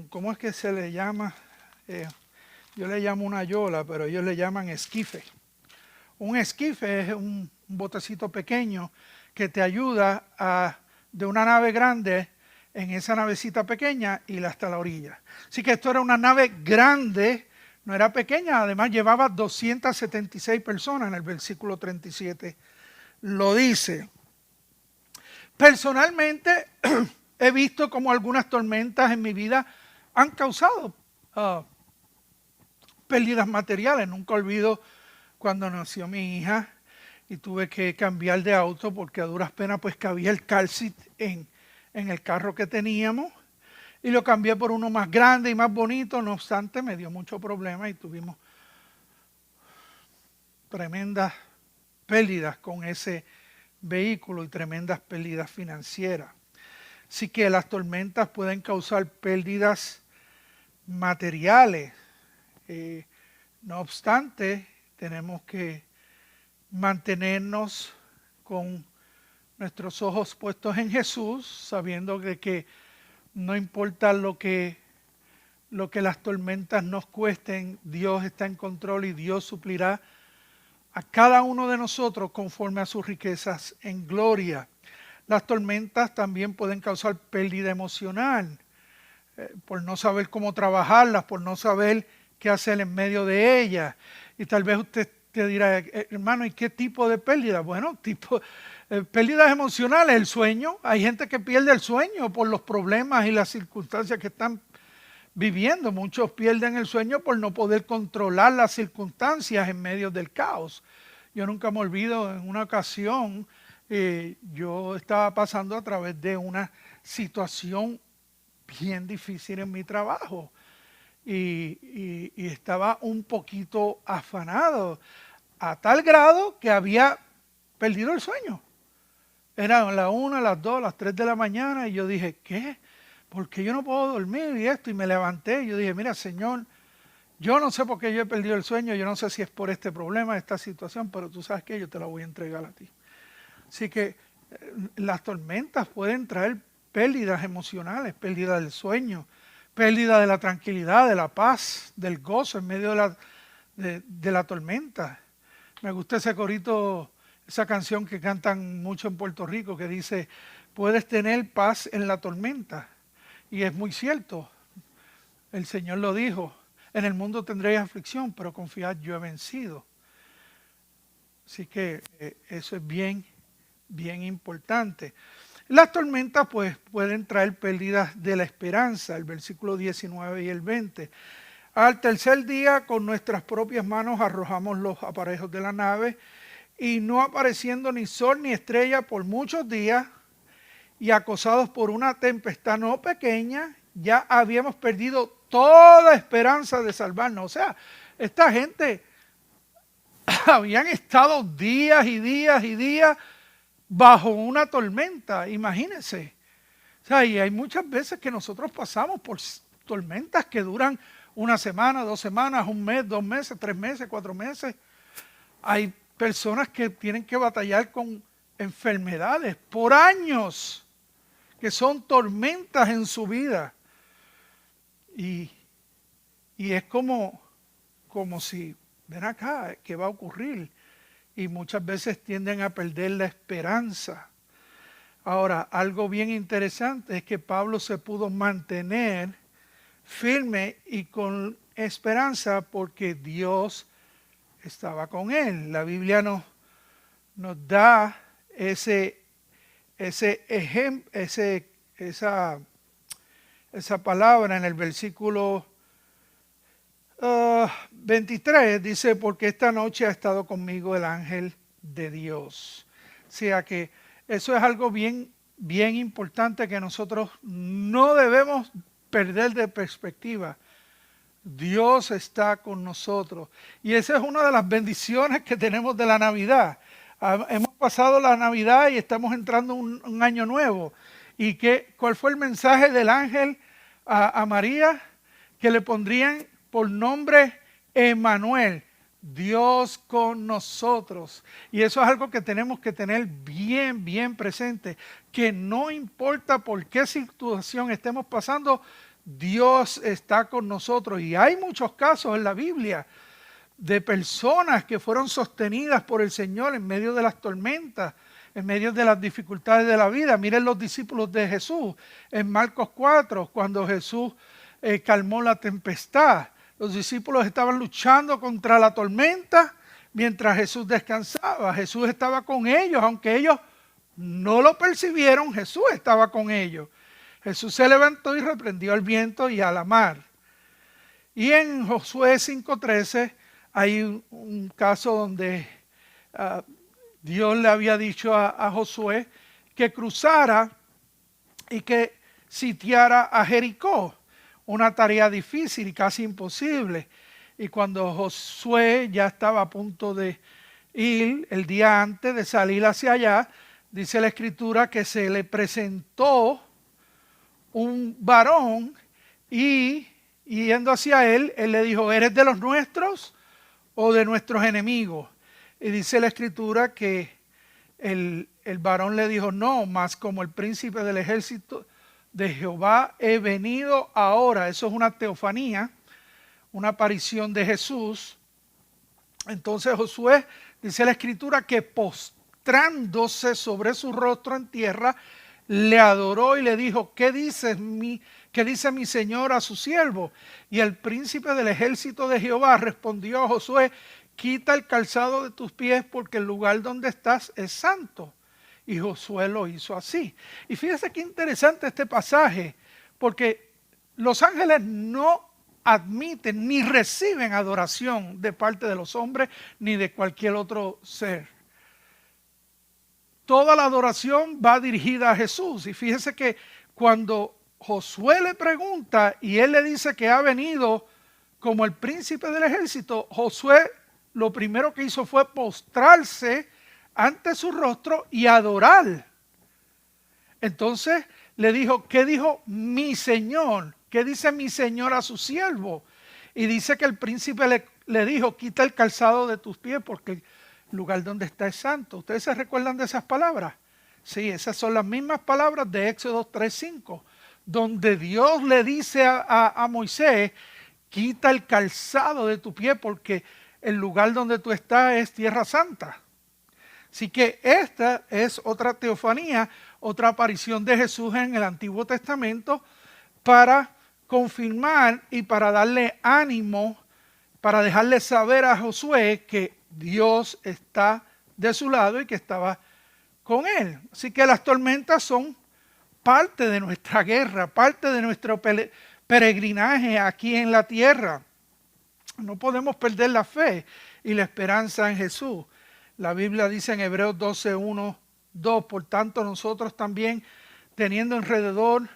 [SPEAKER 1] ¿cómo es que se le llama? Yo le llamo una yola, pero ellos le llaman esquife. Un esquife es un botecito pequeño que te ayuda de una nave grande en esa navecita pequeña y hasta la orilla. Así que esto era una nave grande, no era pequeña, además llevaba 276 personas, en el versículo 37 lo dice. Personalmente, he visto como algunas tormentas en mi vida han causado pérdidas materiales. Nunca olvido cuando nació mi hija y tuve que cambiar de auto porque a duras penas pues cabía el car seat en el carro que teníamos y lo cambié por uno más grande y más bonito. No obstante, me dio mucho problema y tuvimos tremendas pérdidas con ese vehículo y tremendas pérdidas financieras. Así que las tormentas pueden causar pérdidas materiales. No obstante, tenemos que mantenernos con nuestros ojos puestos en Jesús, sabiendo que no importa lo que las tormentas nos cuesten, Dios está en control y Dios suplirá a cada uno de nosotros conforme a sus riquezas en gloria. Las tormentas también pueden causar pérdida emocional, por no saber cómo trabajarlas, por no saber qué hacer en medio de ellas. Y tal vez usted te dirá, hermano, ¿y qué tipo de pérdida? Bueno, pérdidas emocionales, el sueño. Hay gente que pierde el sueño por los problemas y las circunstancias que están viviendo. Muchos pierden el sueño por no poder controlar las circunstancias en medio del caos. Yo nunca me olvido, en una ocasión, yo estaba pasando a través de una situación bien difícil en mi trabajo y estaba un poquito afanado a tal grado que había perdido el sueño. Eran las 1, las 2, las 3 de la mañana y yo dije, ¿qué? ¿Por qué yo no puedo dormir y esto? Y me levanté y yo dije, mira, Señor, yo no sé por qué yo he perdido el sueño, yo no sé si es por este problema, esta situación, pero tú sabes que yo te la voy a entregar a ti. Así que las tormentas pueden traer pérdidas emocionales, pérdida del sueño, pérdida de la tranquilidad, de la paz, del gozo en medio de la tormenta. Me gusta ese corito, esa canción que cantan mucho en Puerto Rico que dice, puedes tener paz en la tormenta. Y es muy cierto, el Señor lo dijo, en el mundo tendréis aflicción, pero confiad, yo he vencido. Así que eso es bien, bien importante. Las tormentas pues pueden traer pérdidas de la esperanza, el versículo 19 y el 20. Al tercer día con nuestras propias manos arrojamos los aparejos de la nave y no apareciendo ni sol ni estrella por muchos días y acosados por una tempestad no pequeña, ya habíamos perdido toda esperanza de salvarnos. O sea, esta gente habían estado días y días y días bajo una tormenta, imagínense. O sea, y hay muchas veces que nosotros pasamos por tormentas que duran una semana, 2 semanas, 1 mes, 2 meses, 3 meses, 4 meses. Hay personas que tienen que batallar con enfermedades por años, que son tormentas en su vida. Y es como si, ven acá, ¿qué va a ocurrir? Y muchas veces tienden a perder la esperanza. Ahora, algo bien interesante es que Pablo se pudo mantener firme y con esperanza porque Dios estaba con él. La Biblia nos da esa palabra en el versículo 23, dice, porque esta noche ha estado conmigo el ángel de Dios. O sea que eso es algo bien, bien importante que nosotros no debemos perder de perspectiva. Dios está con nosotros. Y esa es una de las bendiciones que tenemos de la Navidad. Hemos pasado la Navidad y estamos entrando un año nuevo. ¿Y cuál fue el mensaje del ángel a María? Que le pondrían por nombre Emmanuel, Dios con nosotros. Y eso es algo que tenemos que tener bien, bien presente. Que no importa por qué situación estemos pasando, Dios está con nosotros. Y hay muchos casos en la Biblia de personas que fueron sostenidas por el Señor en medio de las tormentas, en medio de las dificultades de la vida. Miren los discípulos de Jesús en Marcos 4, cuando Jesús calmó la tempestad. Los discípulos estaban luchando contra la tormenta mientras Jesús descansaba. Jesús estaba con ellos, aunque ellos no lo percibieron, Jesús estaba con ellos. Jesús se levantó y reprendió al viento y a la mar. Y en Josué 5:13 hay un caso donde Dios le había dicho a Josué que cruzara y que sitiara a Jericó. Una tarea difícil y casi imposible. Y cuando Josué ya estaba a punto de ir, el día antes de salir hacia allá, dice la Escritura que se le presentó un varón y yendo hacia él le dijo, ¿eres de los nuestros o de nuestros enemigos? Y dice la Escritura que el varón le dijo, no, mas como el príncipe del ejército de Jehová he venido ahora. Eso es una teofanía, una aparición de Jesús. Entonces Josué, dice la Escritura, que postrándose sobre su rostro en tierra, le adoró y le dijo, ¿qué dice mi Señor a su siervo? Y el príncipe del ejército de Jehová respondió a Josué, quita el calzado de tus pies porque el lugar donde estás es santo. Y Josué lo hizo así. Y fíjese qué interesante este pasaje, porque los ángeles no admiten ni reciben adoración de parte de los hombres ni de cualquier otro ser. Toda la adoración va dirigida a Jesús. Y fíjese que cuando Josué le pregunta y él le dice que ha venido como el príncipe del ejército, Josué lo primero que hizo fue postrarse ante su rostro y adorar. Entonces le dijo, ¿qué dijo mi Señor? ¿Qué dice mi Señor a su siervo? Y dice que el príncipe le dijo, quita el calzado de tus pies porque el lugar donde está es santo. ¿Ustedes se recuerdan de esas palabras? Sí, esas son las mismas palabras de Éxodo 3:5, donde Dios le dice a Moisés, quita el calzado de tu pie porque el lugar donde tú estás es Tierra Santa. Así que esta es otra teofanía, otra aparición de Jesús en el Antiguo Testamento para confirmar y para darle ánimo, para dejarle saber a Josué que Dios está de su lado y que estaba con él. Así que las tormentas son parte de nuestra guerra, parte de nuestro peregrinaje aquí en la tierra. No podemos perder la fe y la esperanza en Jesús. La Biblia dice en Hebreos 12, 1, 2, por tanto nosotros también, teniendo alrededor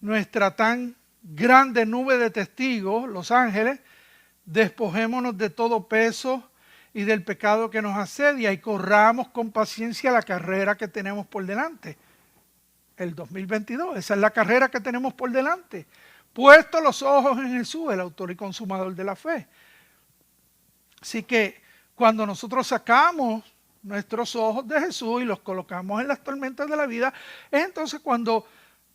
[SPEAKER 1] nuestra tan grande nube de testigos, los ángeles, despojémonos de todo peso y del pecado que nos asedia y corramos con paciencia la carrera que tenemos por delante. El 2022, esa es la carrera que tenemos por delante. Puesto los ojos en Jesús, el autor y consumador de la fe. Así que cuando nosotros sacamos nuestros ojos de Jesús y los colocamos en las tormentas de la vida, es entonces cuando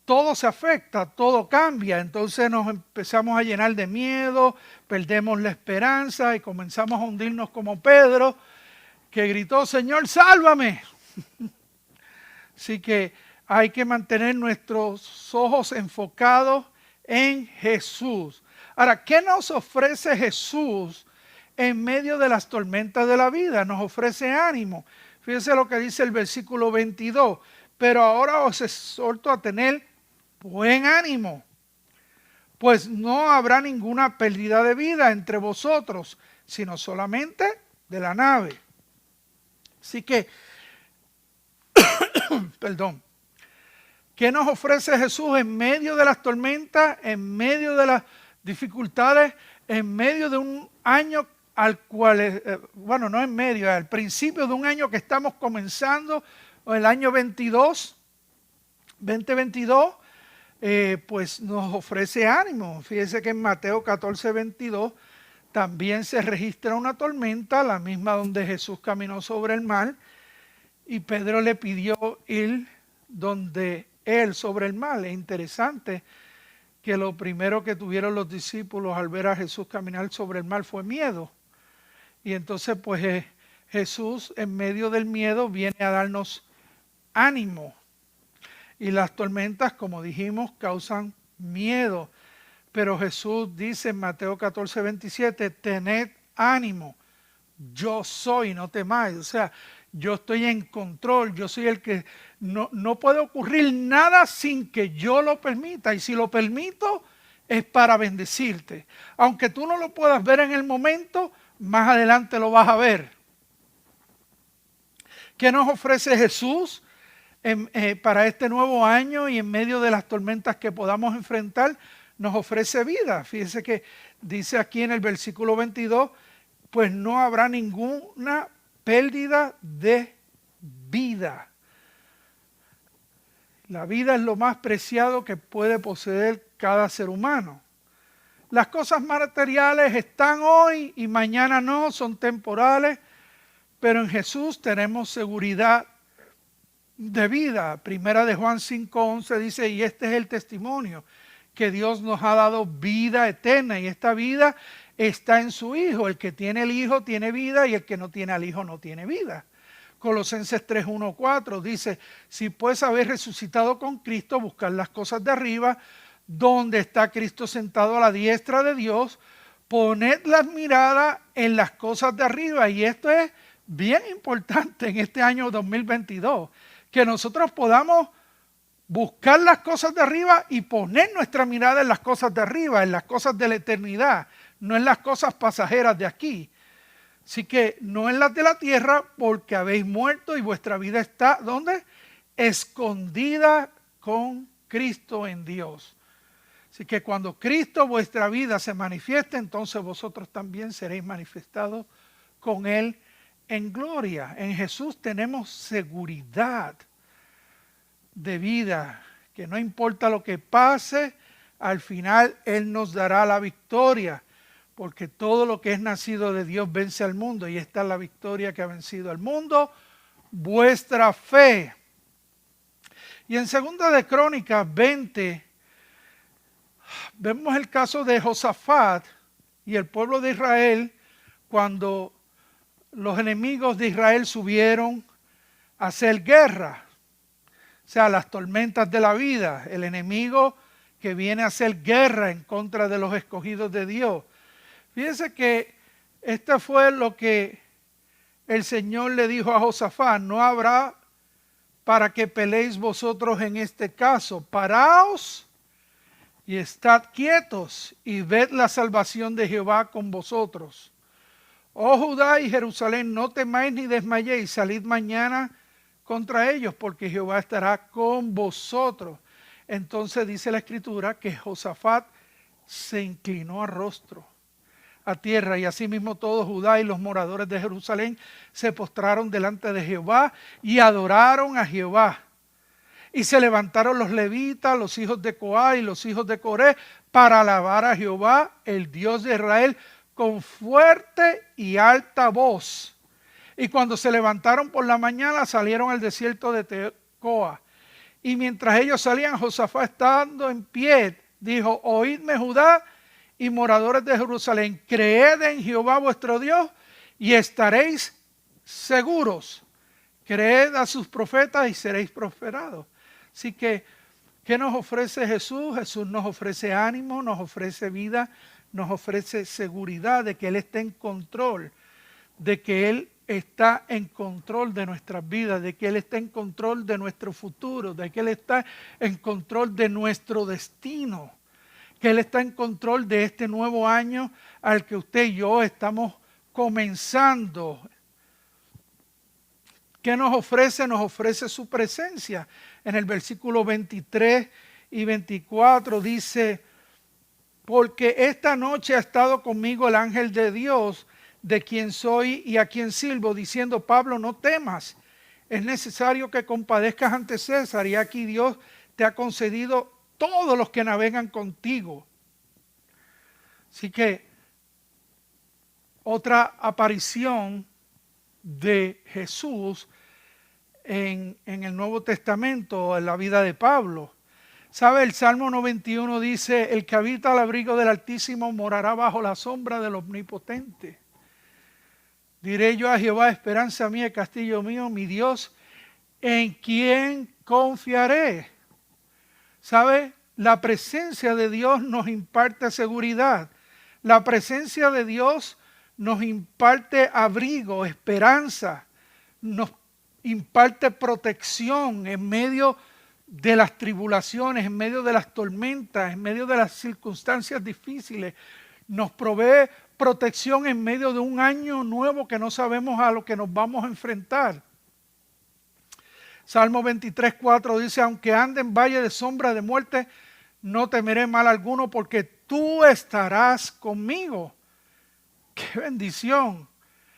[SPEAKER 1] todo se afecta, todo cambia. Entonces nos empezamos a llenar de miedo, perdemos la esperanza y comenzamos a hundirnos como Pedro, que gritó, Señor, sálvame. Así que hay que mantener nuestros ojos enfocados en Jesús. Ahora, ¿qué nos ofrece Jesús en medio de las tormentas de la vida? Nos ofrece ánimo. Fíjense lo que dice el versículo 22. Pero ahora os exhorto a tener buen ánimo, pues no habrá ninguna pérdida de vida entre vosotros, sino solamente de la nave. Así que, perdón, ¿qué nos ofrece Jesús en medio de las tormentas, en medio de las dificultades, en medio de un año al cual, bueno, no en medio, al principio de un año que estamos comenzando, el año 2022, pues nos ofrece ánimo. Fíjense que en Mateo 14, 22 también se registra una tormenta, la misma donde Jesús caminó sobre el mar, y Pedro le pidió ir donde él sobre el mar. Es interesante que lo primero que tuvieron los discípulos al ver a Jesús caminar sobre el mar fue miedo. Y entonces pues Jesús en medio del miedo viene a darnos ánimo. Y las tormentas, como dijimos, causan miedo. Pero Jesús dice en Mateo 14, 27, tened ánimo, yo soy, no temáis. O sea, yo estoy en control, yo soy el que no puede ocurrir nada sin que yo lo permita. Y si lo permito, es para bendecirte. Aunque tú no lo puedas ver en el momento, más adelante lo vas a ver. ¿Qué nos ofrece Jesús para este nuevo año y en medio de las tormentas que podamos enfrentar? Nos ofrece vida. Fíjense que dice aquí en el versículo 22, pues no habrá ninguna pérdida de vida. La vida es lo más preciado que puede poseer cada ser humano. Las cosas materiales están hoy y mañana no, son temporales, pero en Jesús tenemos seguridad de vida. Primera de Juan 5:11 dice, y este es el testimonio, que Dios nos ha dado vida eterna y esta vida está en su Hijo. El que tiene el Hijo tiene vida y el que no tiene al Hijo no tiene vida. Colosenses 3:1-4 dice, si pues habéis resucitado con Cristo, buscad las cosas de arriba, donde está Cristo sentado a la diestra de Dios, poned las miradas en las cosas de arriba. Y esto es bien importante en este año 2022, que nosotros podamos buscar las cosas de arriba y poner nuestra mirada en las cosas de arriba, en las cosas de la eternidad, no en las cosas pasajeras de aquí. Así que no en las de la tierra, porque habéis muerto y vuestra vida está, ¿dónde? Escondida con Cristo en Dios. Así que cuando Cristo vuestra vida se manifieste, entonces vosotros también seréis manifestados con Él en gloria. En Jesús tenemos seguridad de vida, que no importa lo que pase, al final Él nos dará la victoria, porque todo lo que es nacido de Dios vence al mundo, y esta es la victoria que ha vencido al mundo, vuestra fe. Y en 2 de Crónicas 20, vemos el caso de Josafat y el pueblo de Israel cuando los enemigos de Israel subieron a hacer guerra. O sea, las tormentas de la vida, el enemigo que viene a hacer guerra en contra de los escogidos de Dios. Fíjense que esto fue lo que el Señor le dijo a Josafat: no habrá para que peleéis vosotros en este caso. Paraos y estad quietos y ved la salvación de Jehová con vosotros. Oh Judá y Jerusalén, no temáis ni desmayéis, salid mañana contra ellos, porque Jehová estará con vosotros. Entonces dice la Escritura que Josafat se inclinó a rostro a tierra, y asimismo todo Judá y los moradores de Jerusalén se postraron delante de Jehová y adoraron a Jehová. Y se levantaron los levitas, los hijos de Coat y los hijos de Coré, para alabar a Jehová, el Dios de Israel, con fuerte y alta voz. Y cuando se levantaron por la mañana, salieron al desierto de Tecoa. Y mientras ellos salían, Josafat, estando en pie, dijo: oídme, Judá y moradores de Jerusalén, creed en Jehová vuestro Dios y estaréis seguros. Creed a sus profetas y seréis prosperados. Así que, ¿qué nos ofrece Jesús? Jesús nos ofrece ánimo, nos ofrece vida, nos ofrece seguridad de que Él está en control, de que Él está en control de nuestras vidas, de que Él está en control de nuestro futuro, de que Él está en control de nuestro destino, que Él está en control de este nuevo año al que usted y yo estamos comenzando. ¿Qué nos ofrece? Nos ofrece su presencia. En el versículo 23 y 24 dice: porque esta noche ha estado conmigo el ángel de Dios, de quien soy y a quien sirvo, diciendo: Pablo, no temas, es necesario que compadezcas ante César, y aquí Dios te ha concedido todos los que navegan contigo. Así que otra aparición de Jesús en el Nuevo Testamento, en la vida de Pablo. ¿Sabe? El Salmo 91 dice: el que habita al abrigo del Altísimo morará bajo la sombra del Omnipotente. Diré yo a Jehová, esperanza mía, castillo mío, mi Dios, en quien confiaré. ¿Sabe? La presencia de Dios nos imparte seguridad. La presencia de Dios nos imparte abrigo, esperanza, nos imparte protección en medio de las tribulaciones, en medio de las tormentas, en medio de las circunstancias difíciles. Nos provee protección en medio de un año nuevo que no sabemos a lo que nos vamos a enfrentar. Salmo 23:4 dice: aunque ande en valle de sombra de muerte, no temeré mal alguno, porque tú estarás conmigo. ¡Qué bendición!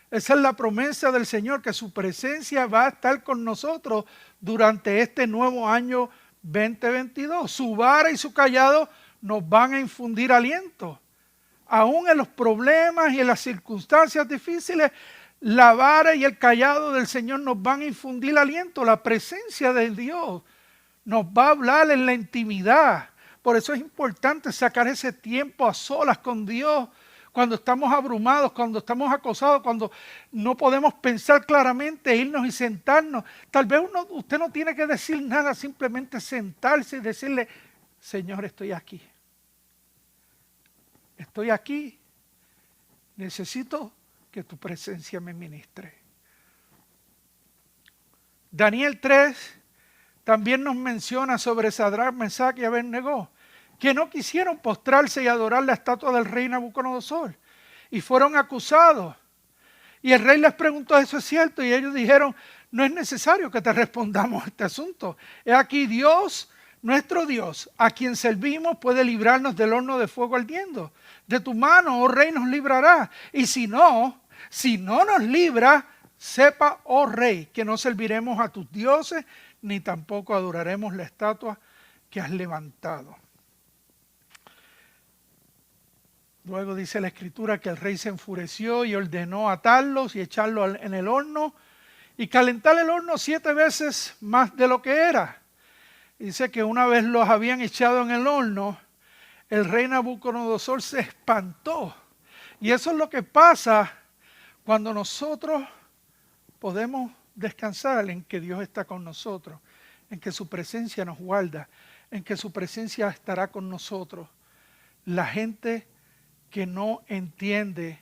[SPEAKER 1] Esa es la promesa del Señor, que su presencia va a estar con nosotros durante este nuevo año 2022. Su vara y su callado nos van a infundir aliento. Aún en los problemas y en las circunstancias difíciles, la vara y el callado del Señor nos van a infundir aliento. La presencia de Dios nos va a hablar en la intimidad. Por eso es importante sacar ese tiempo a solas con Dios, cuando estamos abrumados, cuando estamos acosados, cuando no podemos pensar claramente, irnos y sentarnos. Tal vez usted no tiene que decir nada, simplemente sentarse y decirle: Señor, estoy aquí. Estoy aquí. Necesito que tu presencia me ministre. Daniel 3 también nos menciona sobre Sadrach, Mesach y Abednego, que no quisieron postrarse y adorar la estatua del rey Nabucodonosor, y fueron acusados. Y el rey les preguntó: ¿eso es cierto? Y ellos dijeron: no es necesario que te respondamos a este asunto. He aquí Dios, nuestro Dios, a quien servimos, puede librarnos del horno de fuego ardiendo. De tu mano, oh rey, nos librará. Y si no nos libra, sepa, oh rey, que no serviremos a tus dioses, ni tampoco adoraremos la estatua que has levantado. Luego dice la Escritura que el rey se enfureció y ordenó atarlos y echarlos en el horno y calentar el horno 7 veces más de lo que era. Dice que una vez los habían echado en el horno, el rey Nabucodonosor se espantó. Y eso es lo que pasa Cuando nosotros podemos descansar en que Dios está con nosotros, en que su presencia nos guarda, en que su presencia estará con nosotros, la gente que no entiende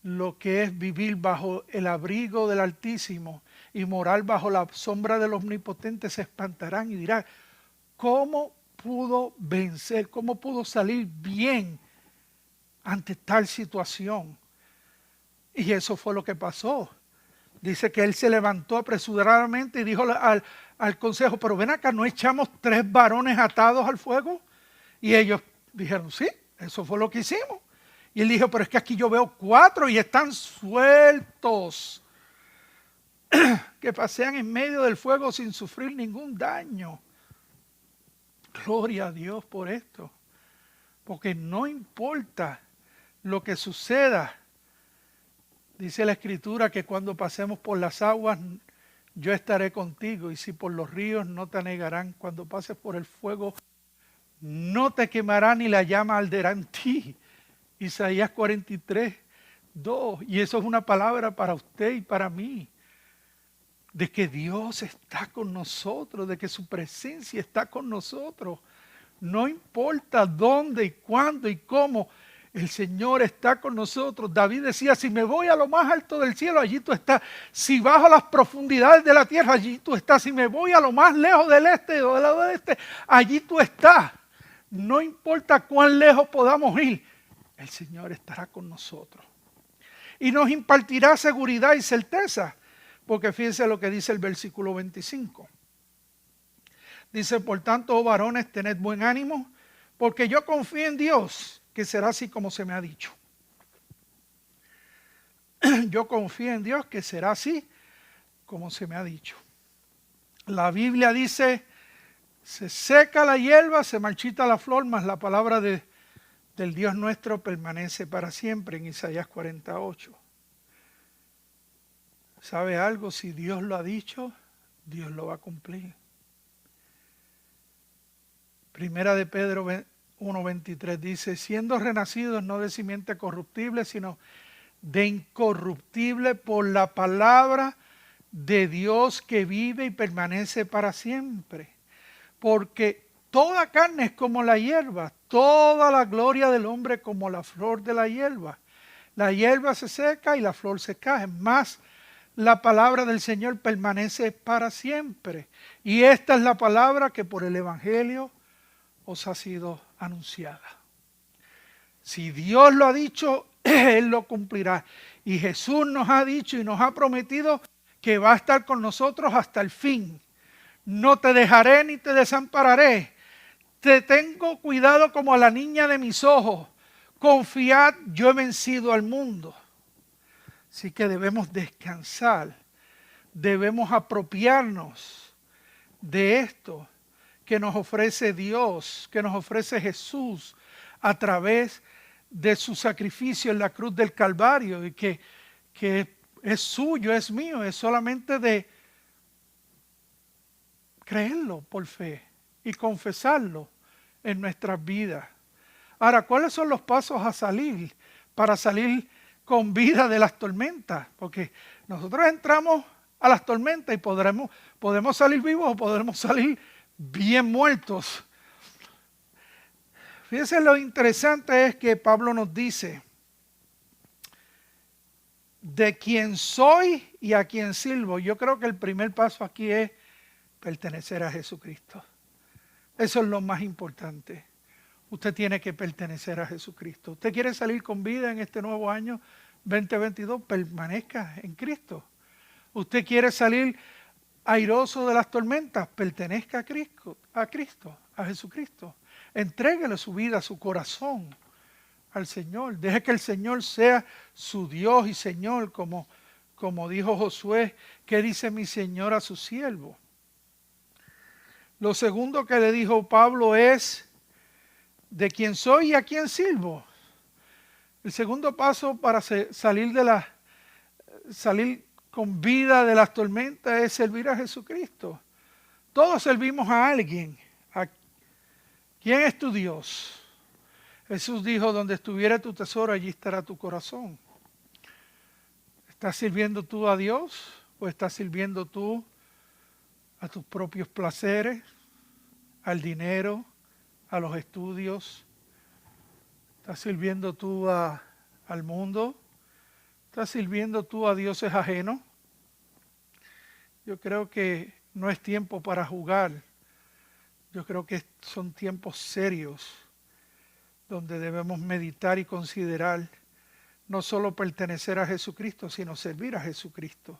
[SPEAKER 1] lo que es vivir bajo el abrigo del Altísimo y morar bajo la sombra del Omnipotente se espantarán y dirán, ¿cómo pudo vencer? ¿Cómo pudo salir bien ante tal situación? Y eso fue lo que pasó. Dice que él se levantó apresuradamente y dijo al consejo, pero ven acá, ¿no echamos 3 varones atados al fuego? Y ellos dijeron, sí, eso fue lo que hicimos. Y él dijo, pero es que aquí yo veo 4 y están sueltos, que pasean en medio del fuego sin sufrir ningún daño. Gloria a Dios por esto, porque no importa lo que suceda. Dice la Escritura que cuando pasemos por las aguas, yo estaré contigo, y si por los ríos no te anegarán, cuando pases por el fuego, no te quemará ni la llama arderá en ti. Isaías 43, 2. Y eso es una palabra para usted y para mí, de que Dios está con nosotros, de que su presencia está con nosotros. No importa dónde y cuándo y cómo, el Señor está con nosotros. David decía, si me voy a lo más alto del cielo, allí tú estás. Si bajo a las profundidades de la tierra, allí tú estás. Si me voy a lo más lejos del este o del oeste, allí tú estás. No importa cuán lejos podamos ir, el Señor estará con nosotros. Y nos impartirá seguridad y certeza. Porque fíjense lo que dice el versículo 25. Dice, por tanto, oh varones, tened buen ánimo, porque yo confío en Dios, que será así como se me ha dicho. Yo confío en Dios, que será así como se me ha dicho. La Biblia dice, se seca la hierba, se marchita la flor, mas la palabra del Dios nuestro permanece para siempre, en Isaías 48. ¿Sabe algo? Si Dios lo ha dicho, Dios lo va a cumplir. Primera de Pedro 1:23 dice, siendo renacidos no de simiente corruptible, sino de incorruptible por la palabra de Dios que vive y permanece para siempre. Porque toda carne es como la hierba, toda la gloria del hombre como la flor de la hierba. La hierba se seca y la flor se cae, mas la palabra del Señor permanece para siempre. Y esta es la palabra que por el Evangelio os ha sido anunciada. Si Dios lo ha dicho, Él lo cumplirá. Y Jesús nos ha dicho y nos ha prometido que va a estar con nosotros hasta el fin. No te dejaré ni te desampararé. Te tengo cuidado como a la niña de mis ojos. Confiad, yo he vencido al mundo. Así que debemos descansar. Debemos apropiarnos de esto que nos ofrece Dios, que nos ofrece Jesús a través de su sacrificio en la cruz del Calvario, y que es suyo, es mío, es solamente de creerlo por fe y confesarlo en nuestras vidas. Ahora, ¿cuáles son los pasos a salir para salir con vida de las tormentas? Porque nosotros entramos a las tormentas y podemos salir vivos o podemos salir bien muertos. Fíjense, lo interesante es que Pablo nos dice, de quién soy y a quién sirvo. Yo creo que el primer paso aquí es pertenecer a Jesucristo. Eso es lo más importante. Usted tiene que pertenecer a Jesucristo. Usted quiere salir con vida en este nuevo año 2022, permanezca en Cristo. Usted quiere salir airoso de las tormentas, pertenezca a Cristo, a Jesucristo. Entréguele su vida, su corazón al Señor. Deje que el Señor sea su Dios y Señor, como dijo Josué, ¿qué dice mi Señor a su siervo? Lo segundo que le dijo Pablo es, ¿de quién soy y a quién sirvo? El segundo paso para salir con vida de las tormentas es servir a Jesucristo. Todos servimos a alguien. ¿Quién es tu Dios? Jesús dijo, donde estuviera tu tesoro, allí estará tu corazón. ¿Estás sirviendo tú a Dios o estás sirviendo tú a tus propios placeres, al dinero, a los estudios? ¿Estás sirviendo tú al mundo? ¿Estás sirviendo tú a dioses ajenos? Yo creo que no es tiempo para jugar. Yo creo que son tiempos serios donde debemos meditar y considerar no solo pertenecer a Jesucristo, sino servir a Jesucristo.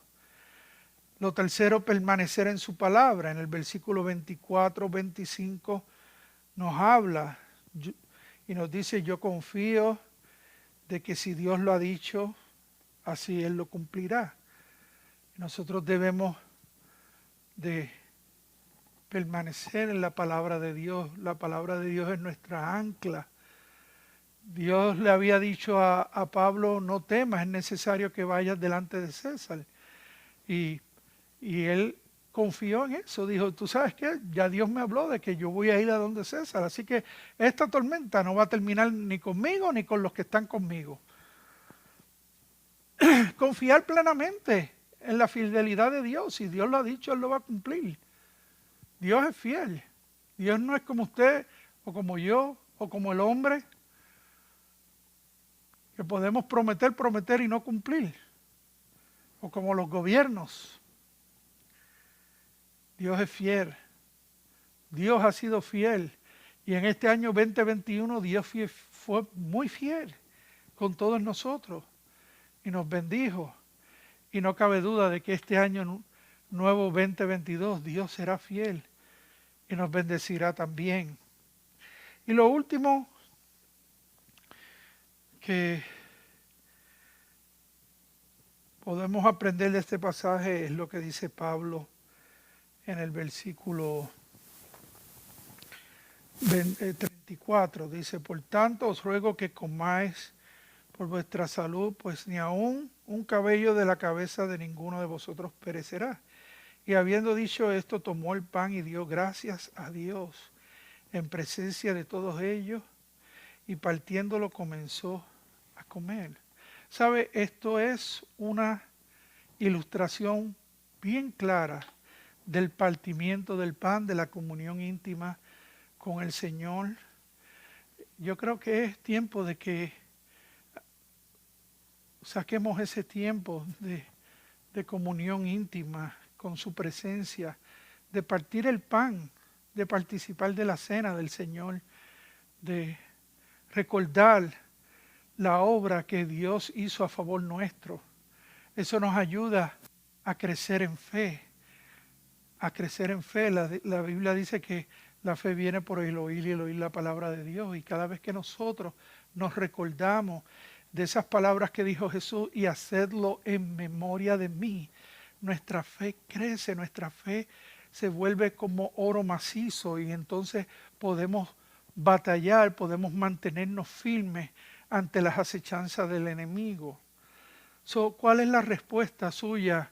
[SPEAKER 1] Lo tercero, permanecer en su palabra. En el versículo 24, 25 nos habla y nos dice: yo confío de que si Dios lo ha dicho, así Él lo cumplirá. Nosotros debemos de permanecer en la palabra de Dios. La palabra de Dios es nuestra ancla. Dios le había dicho a Pablo: no temas, es necesario que vayas delante de César. Y él confió en eso. Dijo: tú sabes qué, ya Dios me habló de que yo voy a ir a donde César. Así que esta tormenta no va a terminar ni conmigo ni con los que están conmigo. Confiar plenamente en la fidelidad de Dios. Si Dios lo ha dicho, Él lo va a cumplir. Dios es fiel. Dios no es como usted o como yo o como el hombre, que podemos prometer y no cumplir. O como los gobiernos. Dios es fiel. Dios ha sido fiel. Y en este año 2021 Dios fue muy fiel con todos nosotros. Y nos bendijo. Y no cabe duda de que este año nuevo 2022 Dios será fiel y nos bendecirá también. Y lo último que podemos aprender de este pasaje es lo que dice Pablo en el versículo 34. Dice: por tanto os ruego que comáis por vuestra salud, pues ni aun un cabello de la cabeza de ninguno de vosotros perecerá. Y habiendo dicho esto, tomó el pan y dio gracias a Dios en presencia de todos ellos, y partiéndolo comenzó a comer. ¿Sabe? Esto es una ilustración bien clara del partimiento del pan, de la comunión íntima con el Señor. Yo creo que es tiempo de que saquemos ese tiempo de comunión íntima con su presencia, de partir el pan, de participar de la cena del Señor, de recordar la obra que Dios hizo a favor nuestro. Eso nos ayuda a crecer en fe, a crecer en fe. La Biblia dice que la fe viene por el oír y el oír la palabra de Dios. Y cada vez que nosotros nos recordamos de esas palabras que dijo Jesús: y hacedlo en memoria de mí, nuestra fe crece, nuestra fe se vuelve como oro macizo, y entonces podemos batallar, podemos mantenernos firmes ante las acechanzas del enemigo. ¿Cuál es la respuesta suya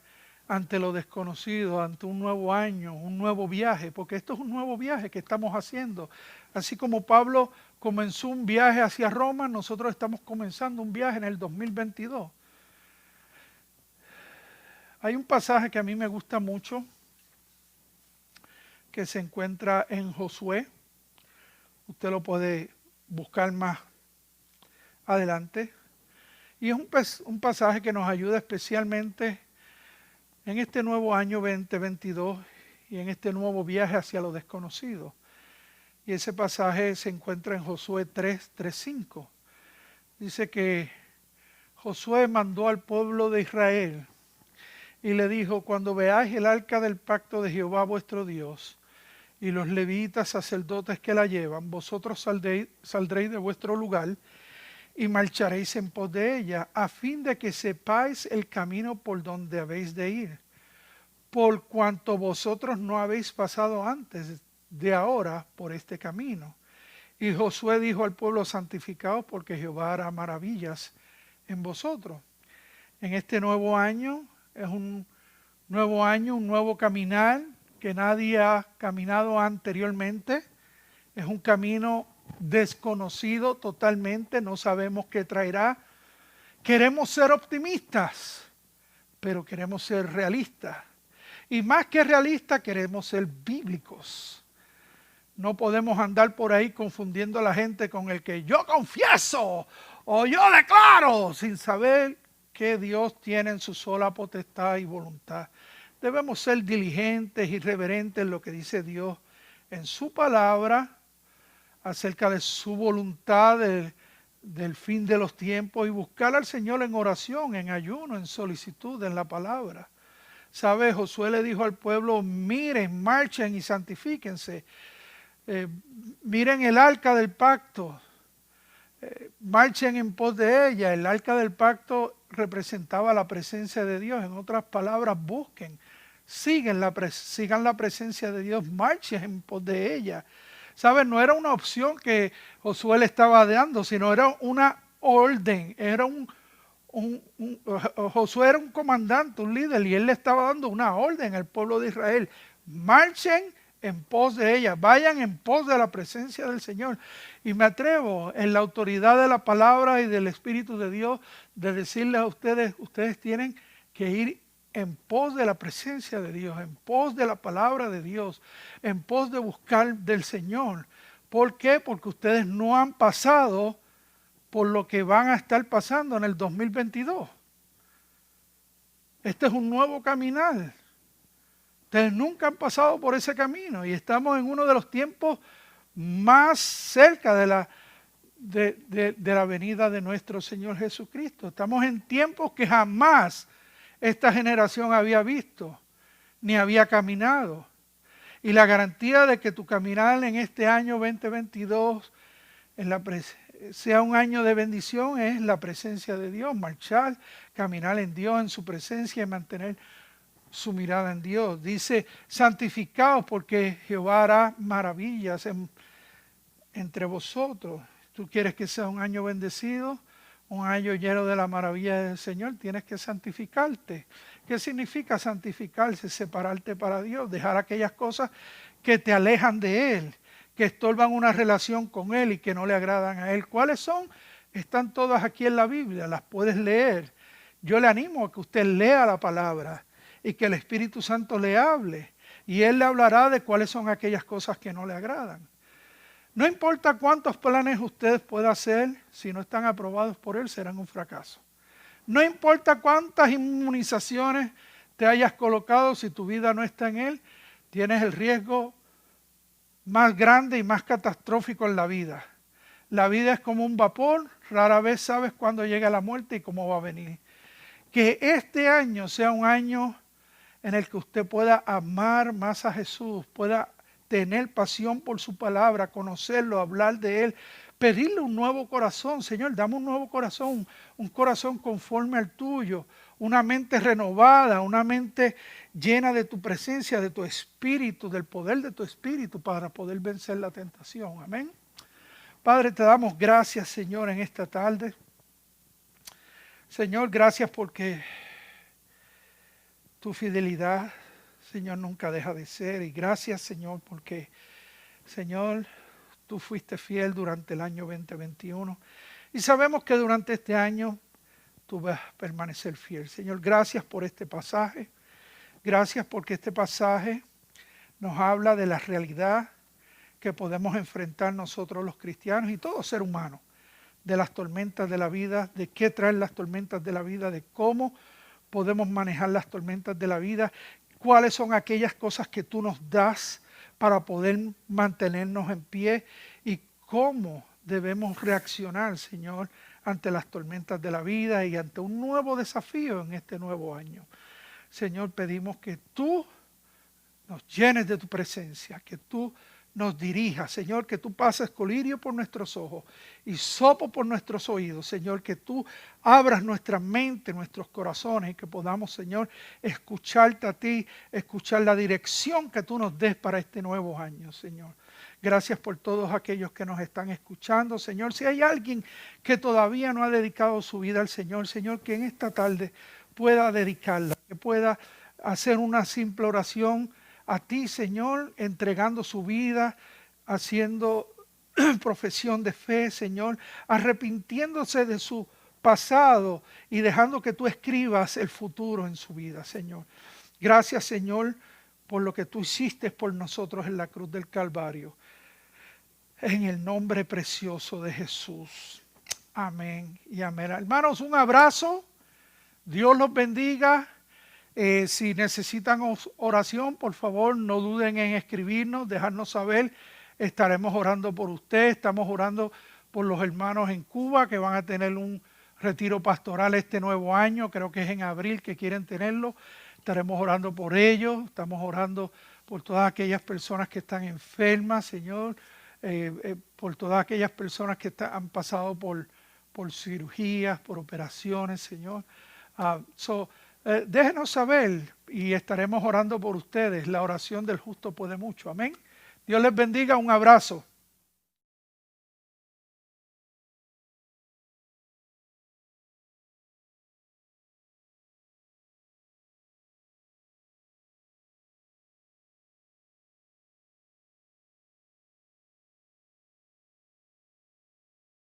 [SPEAKER 1] ante lo desconocido, ante un nuevo año, un nuevo viaje? Porque esto es un nuevo viaje que estamos haciendo. Así como Pablo comenzó un viaje hacia Roma, nosotros estamos comenzando un viaje en el 2022. Hay un pasaje que a mí me gusta mucho, que se encuentra en Josué. Usted lo puede buscar más adelante. Y es un pasaje que nos ayuda especialmente en este nuevo año 2022 y en este nuevo viaje hacia lo desconocido. Y ese pasaje se encuentra en Josué 3:5. Dice que Josué mandó al pueblo de Israel y le dijo: cuando veáis el arca del pacto de Jehová vuestro Dios y los levitas sacerdotes que la llevan, vosotros saldréis de vuestro lugar y marcharéis en pos de ella, a fin de que sepáis el camino por donde habéis de ir, por cuanto vosotros no habéis pasado antes de ahora por este camino. Y Josué dijo al pueblo: santificaos, porque Jehová hará maravillas en vosotros. En este nuevo año, es un nuevo año, un nuevo caminar que nadie ha caminado anteriormente. Es un camino desconocido totalmente, no sabemos qué traerá. Queremos ser optimistas, pero queremos ser realistas. Y más que realistas, queremos ser bíblicos. No podemos andar por ahí confundiendo a la gente con el que yo confieso o yo declaro, sin saber que Dios tiene en su sola potestad y voluntad. Debemos ser diligentes y reverentes en lo que dice Dios en su palabra, acerca de su voluntad, del fin de los tiempos, y buscar al Señor en oración, en ayuno, en solicitud, en la palabra. ¿Sabe? Josué le dijo al pueblo, miren, marchen y santifíquense. Miren el arca del pacto. Marchen en pos de ella. El arca del pacto representaba la presencia de Dios. En otras palabras, busquen, sigan la presencia de Dios, marchen en pos de ella. ¿Saben? No era una opción que Josué le estaba dando, sino era una orden. Josué era un comandante, un líder, y él le estaba dando una orden al pueblo de Israel. Marchen en pos de ella, vayan en pos de la presencia del Señor. Y me atrevo, en la autoridad de la palabra y del Espíritu de Dios, de decirles a ustedes, ustedes tienen que ir en pos de la presencia de Dios, en pos de la palabra de Dios, en pos de buscar del Señor. ¿Por qué? Porque ustedes no han pasado por lo que van a estar pasando en el 2022. Este es un nuevo caminar. Ustedes nunca han pasado por ese camino y estamos en uno de los tiempos más cerca de la venida de nuestro Señor Jesucristo. Estamos en tiempos que jamás esta generación había visto ni había caminado. Y la garantía de que tu caminar en este año 2022 sea un año de bendición es la presencia de Dios, marchar, caminar en Dios, en su presencia y mantener su mirada en Dios. Dice, santificaos porque Jehová hará maravillas entre vosotros. Tú quieres que sea un año bendecido, un año lleno de la maravilla del Señor, tienes que santificarte. ¿Qué significa santificarse? Separarte para Dios, dejar aquellas cosas que te alejan de Él, que estorban una relación con Él y que no le agradan a Él. ¿Cuáles son? Están todas aquí en la Biblia, las puedes leer. Yo le animo a que usted lea la palabra y que el Espíritu Santo le hable. Y Él le hablará de cuáles son aquellas cosas que no le agradan. No importa cuántos planes usted pueda hacer, si no están aprobados por Él, serán un fracaso. No importa cuántas inmunizaciones te hayas colocado, si tu vida no está en Él, tienes el riesgo más grande y más catastrófico en la vida. La vida es como un vapor, rara vez sabes cuándo llega la muerte y cómo va a venir. Que este año sea un año en el que usted pueda amar más a Jesús, pueda tener pasión por su palabra, conocerlo, hablar de Él, pedirle un nuevo corazón. Señor, dame un nuevo corazón, un corazón conforme al tuyo, una mente renovada, una mente llena de tu presencia, de tu espíritu, del poder de tu espíritu para poder vencer la tentación. Amén. Padre, te damos gracias, Señor, en esta tarde. Señor, gracias porque tu fidelidad, Señor, nunca deja de ser. Y gracias, Señor, porque, Señor, tú fuiste fiel durante el año 2021. Y sabemos que durante este año tú vas a permanecer fiel. Señor, gracias por este pasaje. Gracias porque este pasaje nos habla de la realidad que podemos enfrentar nosotros los cristianos y todo ser humano, de las tormentas de la vida, de qué traen las tormentas de la vida, de cómo podemos manejar las tormentas de la vida, cuáles son aquellas cosas que tú nos das para poder mantenernos en pie y cómo debemos reaccionar, Señor, ante las tormentas de la vida y ante un nuevo desafío en este nuevo año. Señor, pedimos que tú nos llenes de tu presencia, que tú nos dirijas, Señor, que tú pases colirio por nuestros ojos y sopo por nuestros oídos, Señor, que tú abras nuestra mente, nuestros corazones y que podamos, Señor, escucharte a ti, escuchar la dirección que tú nos des para este nuevo año, Señor. Gracias por todos aquellos que nos están escuchando, Señor. Si hay alguien que todavía no ha dedicado su vida al Señor, Señor, que en esta tarde pueda dedicarla, que pueda hacer una simple oración a ti, Señor, entregando su vida, haciendo profesión de fe, Señor, arrepintiéndose de su pasado y dejando que tú escribas el futuro en su vida, Señor. Gracias, Señor, por lo que tú hiciste por nosotros en la cruz del Calvario. En el nombre precioso de Jesús. Amén y amén. Hermanos, un abrazo. Dios los bendiga. Si necesitan oración, por favor, no duden en escribirnos, dejarnos saber. Estaremos orando por usted. Estamos orando por los hermanos en Cuba que van a tener un retiro pastoral este nuevo año. Creo que es en abril que quieren tenerlo. Estaremos orando por ellos. Estamos orando por todas aquellas personas que están enfermas, Señor. Por todas aquellas personas que han pasado por cirugías, por operaciones, Señor. Déjenos saber y estaremos orando por ustedes. La oración del justo puede mucho. Amén. Dios les bendiga. Un abrazo.